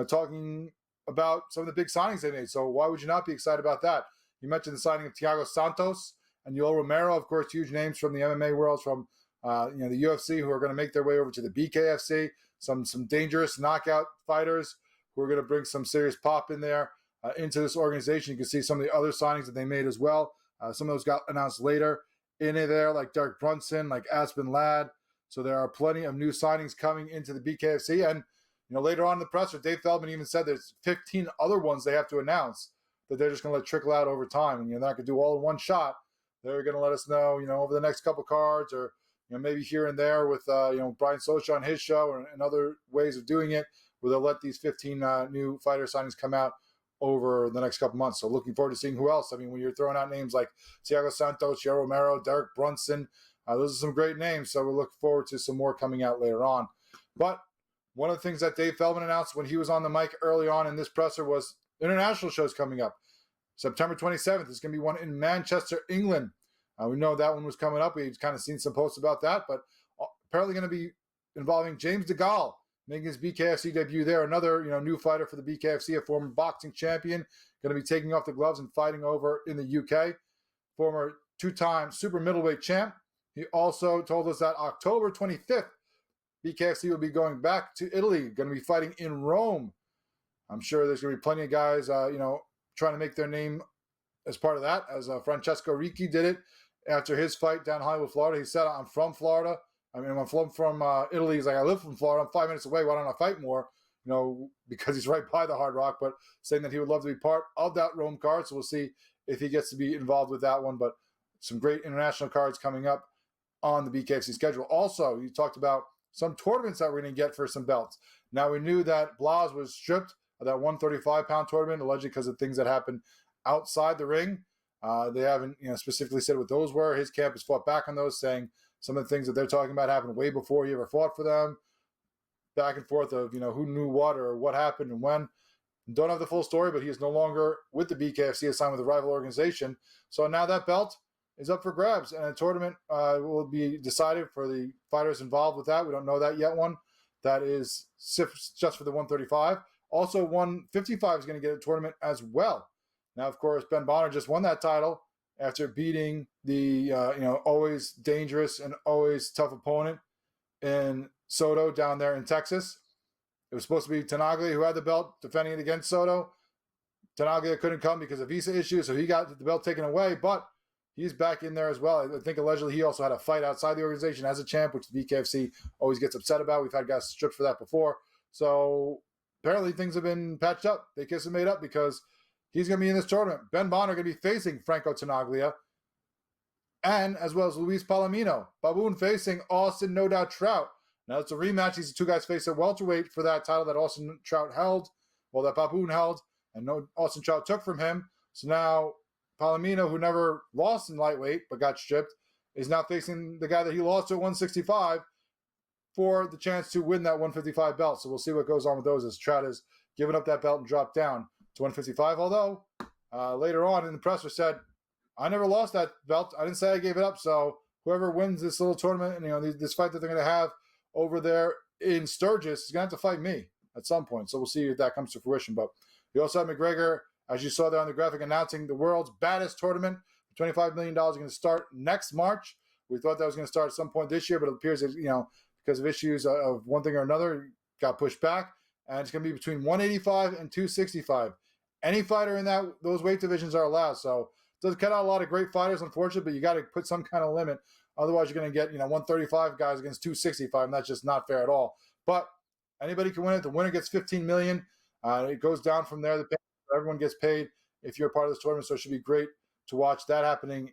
talking about some of the big signings they made. So why would you not be excited about that? You mentioned the signing of Thiago Santos and Yoel Romero, of course, huge names from the MMA world, from, the UFC, who are going to make their way over to the BKFC, some dangerous knockout fighters who are going to bring some serious pop in there into this organization. You can see some of the other signings that they made as well. Some of those got announced later in there, like Derek Brunson, like Aspen Ladd. So there are plenty of new signings coming into the BKFC. And, later on in the presser, Dave Feldman even said there's 15 other ones they have to announce that they're just going to let trickle out over time. And they're not going to do all in one shot. They're going to let us know, over the next couple cards, or, maybe here and there with, Brian Socha on his show and other ways of doing it, where they'll let these 15 new fighter signings come out over the next couple months. So looking forward to seeing who else. I mean, when you're throwing out names like Thiago Santos, Yoel Romero, Derek Brunson, those are some great names. So we're looking forward to some more coming out later on. But one of the things that Dave Feldman announced when he was on the mic early on in this presser was international shows coming up. September 27th is going to be one in Manchester, England. We know that one was coming up. We've kind of seen some posts about that, but apparently going to be involving James DeGaulle, making his BKFC debut there. Another, new fighter for the BKFC, a former boxing champion, going to be taking off the gloves and fighting over in the UK. Former two-time super middleweight champ. He also told us that October 25th, BKFC will be going back to Italy, going to be fighting in Rome. I'm sure there's going to be plenty of guys, trying to make their name as part of that, as Francesco Ricci did it after his fight down in Hollywood, Florida. He said, I'm from Florida. I mean, I'm from Italy. He's like, I live from Florida. I'm 5 minutes away. Why don't I fight more? Because he's right by the Hard Rock, but saying that he would love to be part of that Rome card. So we'll see if he gets to be involved with that one. But some great international cards coming up on the BKFC schedule. Also, you talked about some tournaments that we're going to get for some belts. Now, we knew that Blas was stripped of that 135-pound tournament, allegedly because of things that happened outside the ring. They haven't specifically said what those were. His camp has fought back on those, saying some of the things that they're talking about happened way before he ever fought for them. Back and forth of, who knew what or what happened and when. Don't have the full story, but he is no longer with the BKFC, assigned with a rival organization. So now that belt is up for grabs, and a tournament will be decided for the fighters involved with that. We don't know that yet one. That is just for the 135. Also, 155 is going to get a tournament as well. Now, of course, Ben Bonner just won that title after beating the always dangerous and always tough opponent in Soto down there in Texas. It was supposed to be Tenaglia who had the belt defending it against Soto. Tenaglia couldn't come because of visa issues, so he got the belt taken away, but he's back in there as well. I think allegedly he also had a fight outside the organization as a champ, which the BKFC always gets upset about. We've had guys stripped for that before. So apparently things have been patched up. They kissed and made up because he's going to be in this tournament. Ben Bonner going to be facing Franco Tenaglia, and as well as Luis Palomino. Baboon facing Austin No Doubt Trout. Now it's a rematch. These two guys face at welterweight for that title that Austin Trout held, that Baboon held, and Austin Trout took from him. So now Palomino, who never lost in lightweight but got stripped, is now facing the guy that he lost to at 165 for the chance to win that 155 belt. So we'll see what goes on with those as Trout has given up that belt and dropped down to 155. Although later on in the presser said, I never lost that belt. I didn't say I gave it up. So whoever wins this little tournament and this fight that they're going to have over there in Sturgis is going to have to fight me at some point. So we'll see if that comes to fruition. But you also have McGregor, as you saw there on the graphic, announcing the world's baddest tournament. $25 million is going to start next March. We thought that was going to start at some point this year, but it appears that, because of issues of one thing or another, got pushed back. And it's going to be between 185 and 265. Any fighter in those weight divisions are allowed. So it does cut out a lot of great fighters, unfortunately, but you got to put some kind of limit. Otherwise, you're going to get 135 guys against 265, and that's just not fair at all. But anybody can win it. The winner gets $15 million. It goes down from there. Everyone gets paid if you're a part of this tournament, so it should be great to watch that happening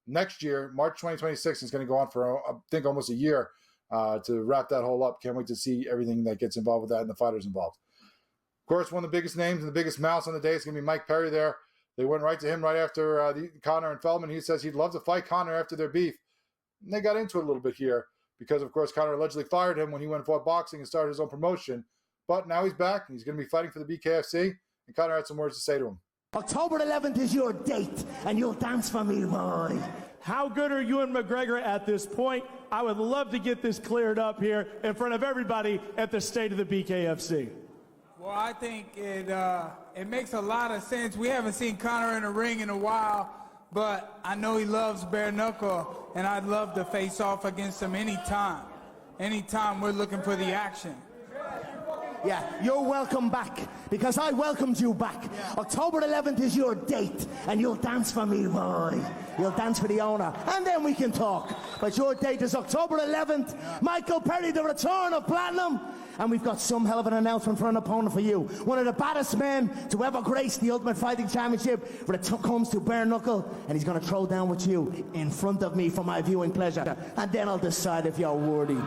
next year. March 2026 is going to go on for, I think, almost a year to wrap that whole up. Can't wait to see everything that gets involved with that and the fighters involved. Of course, one of the biggest names and the biggest mouths on the day is going to be Mike Perry there. They went right to him right after Conor and Feldman. He says he'd love to fight Conor after their beef. And they got into it a little bit here because, of course, Conor allegedly fired him when he went and fought boxing and started his own promotion. But now he's back, and he's going to be fighting for the BKFC. And Conor had some words to say to him. October 11th is your date, and you'll dance for me, boy. How good are you and McGregor at this point? I would love to get this cleared up here in front of everybody at the state of the BKFC. Well, I think it makes a lot of sense. We haven't seen Conor in the ring in a while, but I know he loves bare knuckle, and I'd love to face off against him anytime. Anytime we're looking for the action. Yeah, you're welcome back, because I welcomed you back. Yeah. October 11th is your date, and you'll dance for me, boy. You'll dance for the owner, and then we can talk. But your date is October 11th. Yeah. Michael Perry, the return of Platinum. And we've got some hell of an announcement for an opponent for you. One of the baddest men to ever grace the Ultimate Fighting Championship when it comes to bare knuckle. And he's going to throw down with you in front of me for my viewing pleasure. And then I'll decide if you're worthy.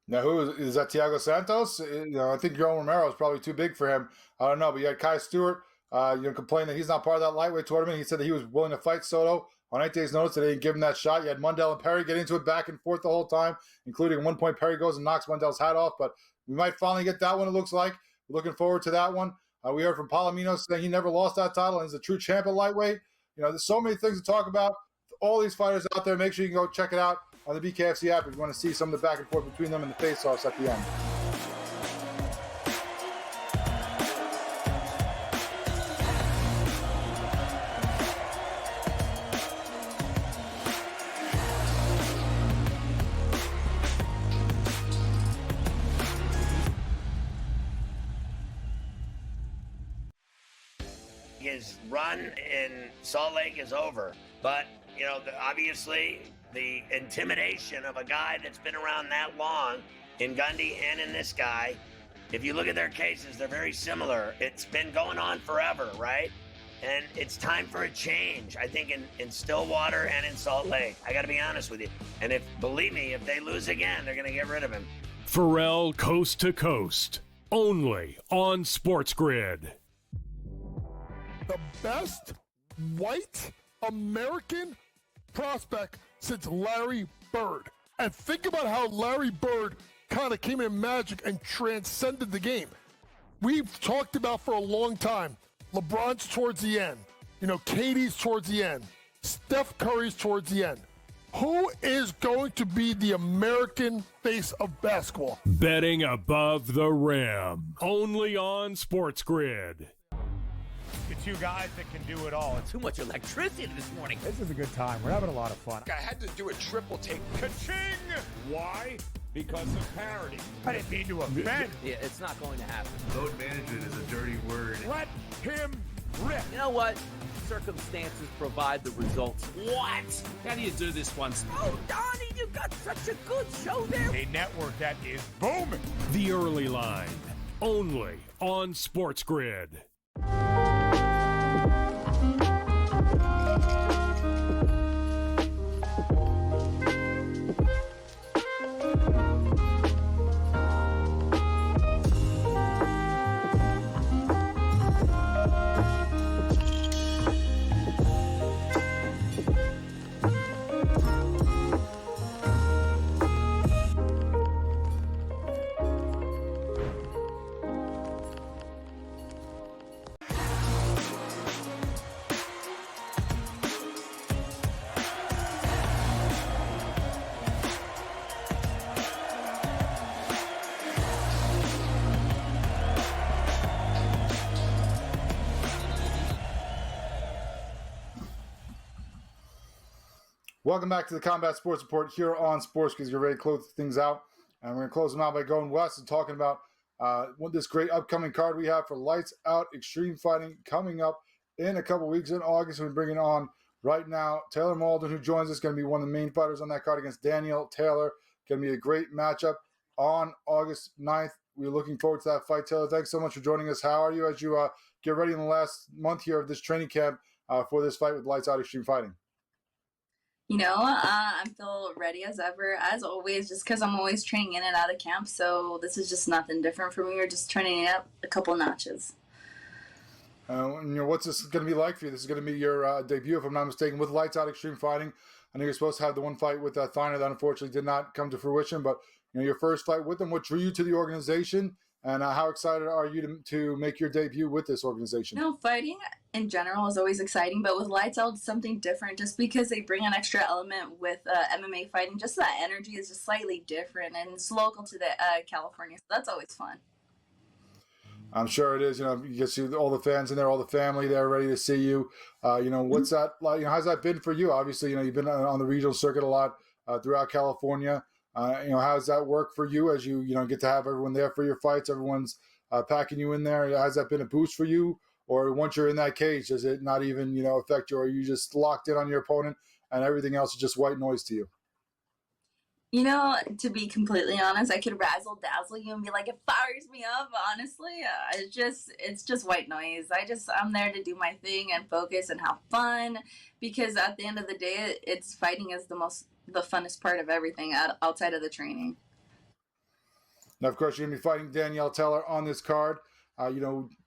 Now, who is that? Thiago Santos? I think Joe Romero is probably too big for him. I don't know, but you had Kai Stewart, complain that he's not part of that lightweight tournament. He said that he was willing to fight Soto on 8 days' notice. They didn't give him that shot. You had Mundell and Perry get into it back and forth the whole time, including at one point Perry goes and knocks Mundell's hat off. But we might finally get that one, it looks like. We're looking forward to that one. We heard from Palomino saying he never lost that title and is a true champ at lightweight. There's so many things to talk about. All these fighters out there, make sure you can go check it out on the BKFC app if you want to see some of the back and forth between them and the face-offs at the end. His run in Salt Lake is over, but obviously the intimidation of a guy that's been around that long in Gundy and in this guy. If you look at their cases, they're very similar. It's been going on forever, right? And it's time for a change, I think, in Stillwater and in Salt Lake. I got to be honest with you. And believe me, if they lose again, they're going to get rid of him. Pharrell Coast to Coast, only on SportsGrid. The best white American prospect since Larry Bird. And think about how Larry Bird kind of came in Magic and transcended the game. We've talked about for a long time, LeBron's towards the end. KD's towards the end. Steph Curry's towards the end. Who is going to be the American face of basketball? Betting above the rim, only on SportsGrid. The two guys that can do it all. Too much electricity this morning. This is a good time. We're having a lot of fun. I had to do a triple take. Ka-ching! Why? Because of parity. I didn't mean to offend. Yeah, it's not going to happen. Load management is a dirty word. Let him rip. You know what? Circumstances provide the results. What? How do you do this once? Oh, Donnie, you got such a good show there. A network that is booming. The Early Line, only on SportsGrid. Welcome back to the Combat Sports Report here on Sports, because you're ready to close things out. And we're going to close them out by going west and talking about this great upcoming card we have for Lights Out Extreme Fighting coming up in a couple weeks in August. We're bringing on right now Taylor Mauldin, who joins us, going to be one of the main fighters on that card against Daniel Taylor. Going to be a great matchup on August 9th. We're looking forward to that fight. Taylor, thanks so much for joining us. How are you as you get ready in the last month here of this training camp for this fight with Lights Out Extreme Fighting? I feel ready as ever, as always, just because I'm always training in and out of camp. So this is just nothing different for me. We're just training it up a couple notches. What's this going to be like for you? This is going to be your debut, if I'm not mistaken, with Lights Out Extreme Fighting. I know you're supposed to have the one fight with Thiner that unfortunately did not come to fruition, but your first fight with them, what drew you to the organization, and how excited are you to make your debut with this organization? Fighting in general is always exciting, but with Lights Out, it's something different just because they bring an extra element with MMA fighting. Just that energy is just slightly different, and it's local to the California, so that's always fun. I'm sure it is. You get see all the fans in there, all the family there ready to see you. What's that like? How's that been for you? Obviously, you've been on the regional circuit a lot throughout California. How does that work for you as you get to have everyone there for your fights? Everyone's packing you in there. Has that been a boost for you? Or once you're in that cage, does it not even, affect you? Or are you just locked in on your opponent and everything else is just white noise to you? To be completely honest, I could razzle dazzle you and be like, it fires me up. Honestly, it's just white noise. I'm there to do my thing and focus and have fun, because at the end of the day, it's fighting is the funnest part of everything outside of the training. Now, of course, you're going to be fighting Danielle Taylor on this card.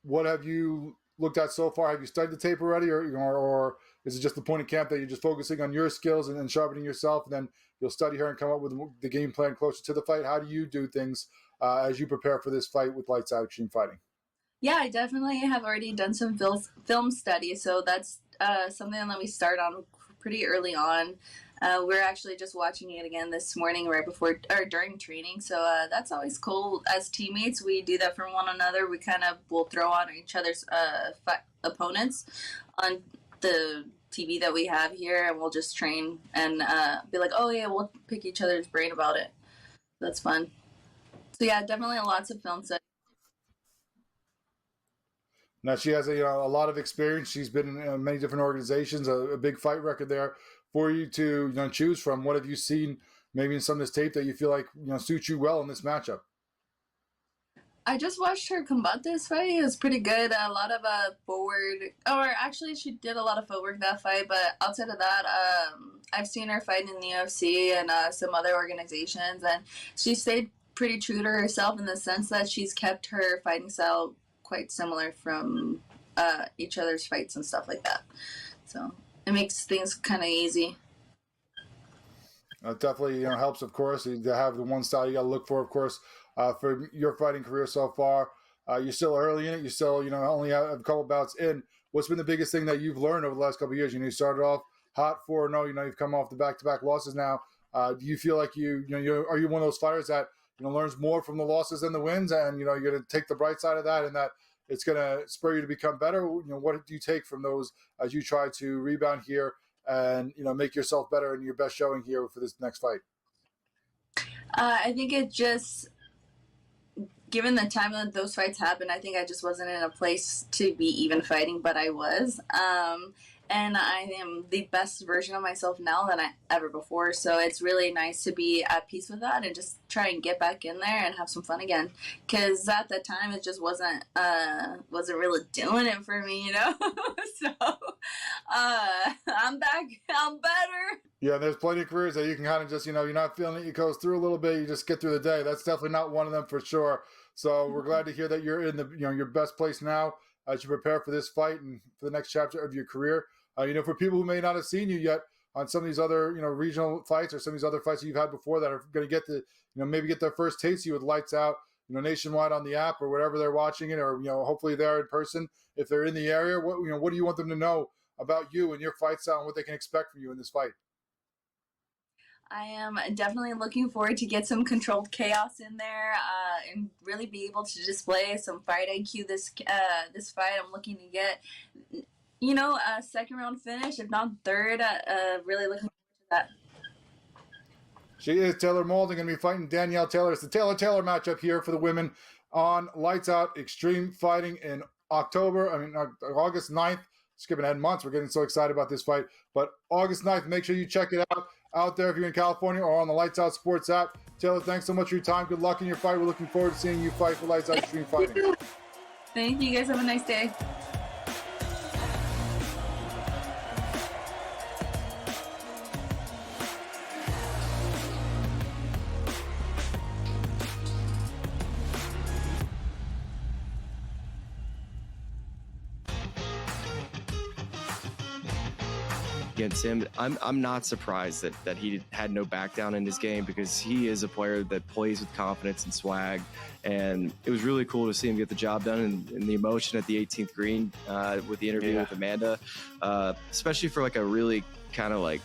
What have you looked at so far? Have you studied the tape already, or is it just the point of camp that you're just focusing on your skills and sharpening yourself, and then you'll study her and come up with the game plan closer to the fight? How do you do things as you prepare for this fight with Lights Out Extreme Fighting? Yeah, I definitely have already done some film study, so that's something that we start on pretty early on. We're actually just watching it again this morning right before or during training, so that's always cool. As teammates, we do that for one another. We kind of will throw on each other's opponents on the TV that we have here, and we'll just train and be like, oh yeah, we'll pick each other's brain about it. That's fun. So yeah, definitely lots of film study. Now, she has a lot of experience. She's been in many different organizations, a big fight record there for you to choose from. What have you seen maybe in some of this tape that you feel like suits you well in this matchup? I just watched her combat this fight. It was pretty good. A lot of forward, or actually she did a lot of footwork that fight, but outside of that, I've seen her fight in the UFC and some other organizations, and she stayed pretty true to herself in the sense that she's kept her fighting style quite similar from each other's fights and stuff like that. So it makes things kind of easy. It definitely helps, of course, to have the one style you got to look for, of course. For your fighting career so far, you're still early in it. You still, only have a couple bouts in. What's been the biggest thing that you've learned over the last couple of years? You started off hot 4-0. You've come off the back-to-back losses now. Do you feel like are you one of those fighters that learns more from the losses than the wins, and you're going to take the bright side of that, and that it's going to spur you to become better? What do you take from those as you try to rebound here and make yourself better in your best showing here for this next fight? I think it just, given the time that those fights happened, I think I just wasn't in a place to be even fighting, but I was. And I am the best version of myself now than I ever before. So it's really nice to be at peace with that and just try and get back in there and have some fun again. Because at that time, it just wasn't really doing it for me, So I'm back. I'm better. Yeah, there's plenty of careers that you can kind of just, you're not feeling it. You coast through a little bit. You just get through the day. That's definitely not one of them for sure. So we're glad to hear that you're in the, your best place now as you prepare for this fight and for the next chapter of your career. For people who may not have seen you yet on some of these other, regional fights or some of these other fights that you've had before that are going to get to, maybe get their first taste of you with Lights Out, nationwide on the app or wherever they're watching it, or, hopefully they're in person if they're in the area. What do you want them to know about you and your fight style and what they can expect from you in this fight? I am definitely looking forward to get some controlled chaos in there and really be able to display some fight IQ this fight. I'm looking to get, a second round finish, if not third. Really looking forward to that. She is Taylor Mauldin, going to be fighting Danielle Taylor. It's the Taylor matchup here for the women on Lights Out Extreme Fighting in August 9th. Skipping ahead months. We're getting so excited about this fight. But August 9th, make sure you check it out there if you're in California or on the Lights Out Sports app. Taylor, thanks so much for your time. Good luck in your fight. We're looking forward to seeing you fight for Lights Out Extreme Fighting. Thank you. Guys have a nice day. Against him, I'm not surprised that he had no back down in his game, because he is a player that plays with confidence and swag, and it was really cool to see him get the job done and the emotion at the 18th green with the interview with Amanda, especially for like a really kind of like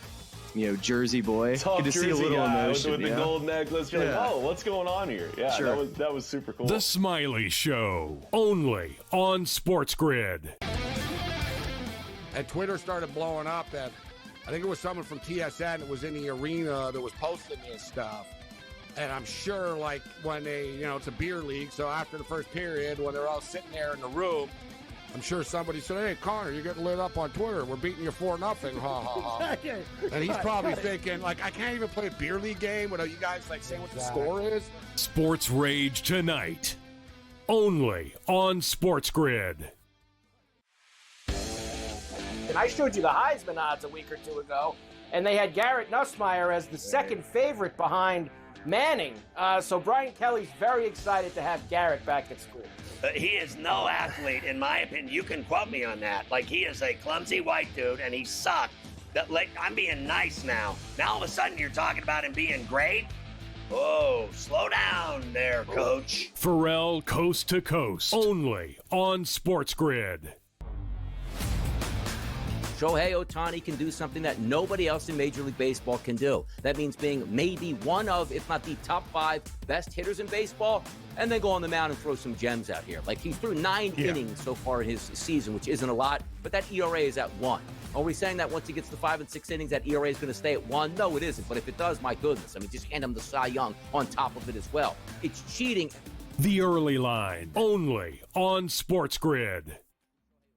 Jersey boy. Tough Good to see a little emotion with the gold necklace. You're like, oh, what's going on here? Yeah, sure. that was super cool. The Smiley Show, only on SportsGrid. And Twitter started blowing up that I think it was someone from TSN that was in the arena that was posting this stuff. And I'm sure, like, when they, it's a beer league, so after the first period, when they're all sitting there in the room, I'm sure somebody said, hey, Connor, you're getting lit up on Twitter. We're beating you 4-0. Ha, ha, ha. And he's probably thinking, like, I can't even play a beer league game without you guys, like, saying what the score is. Sports Rage tonight, only on SportsGrid. And I showed you the Heisman odds a week or two ago, and they had Garrett Nussmeier as the second favorite behind Manning. So Brian Kelly's very excited to have Garrett back at school. He is no athlete, in my opinion. You can quote me on that. Like, he is a clumsy white dude, and he sucked. I'm being nice now. Now all of a sudden you're talking about him being great? Oh, slow down there, coach. Pharrell Coast to Coast, only on SportsGrid. Shohei Ohtani can do something that nobody else in Major League Baseball can do. That means being maybe one of, if not the top 5 best hitters in baseball, and then go on the mound and throw some gems out here. Like, he threw 9 innings so far in his season, which isn't a lot, but that ERA is at 1. Are we saying that once he gets to 5 and 6 innings, that ERA is going to stay at 1? No, it isn't. But if it does, my goodness. I mean, just hand him the Cy Young on top of it as well. It's cheating. The Early Line, only on SportsGrid.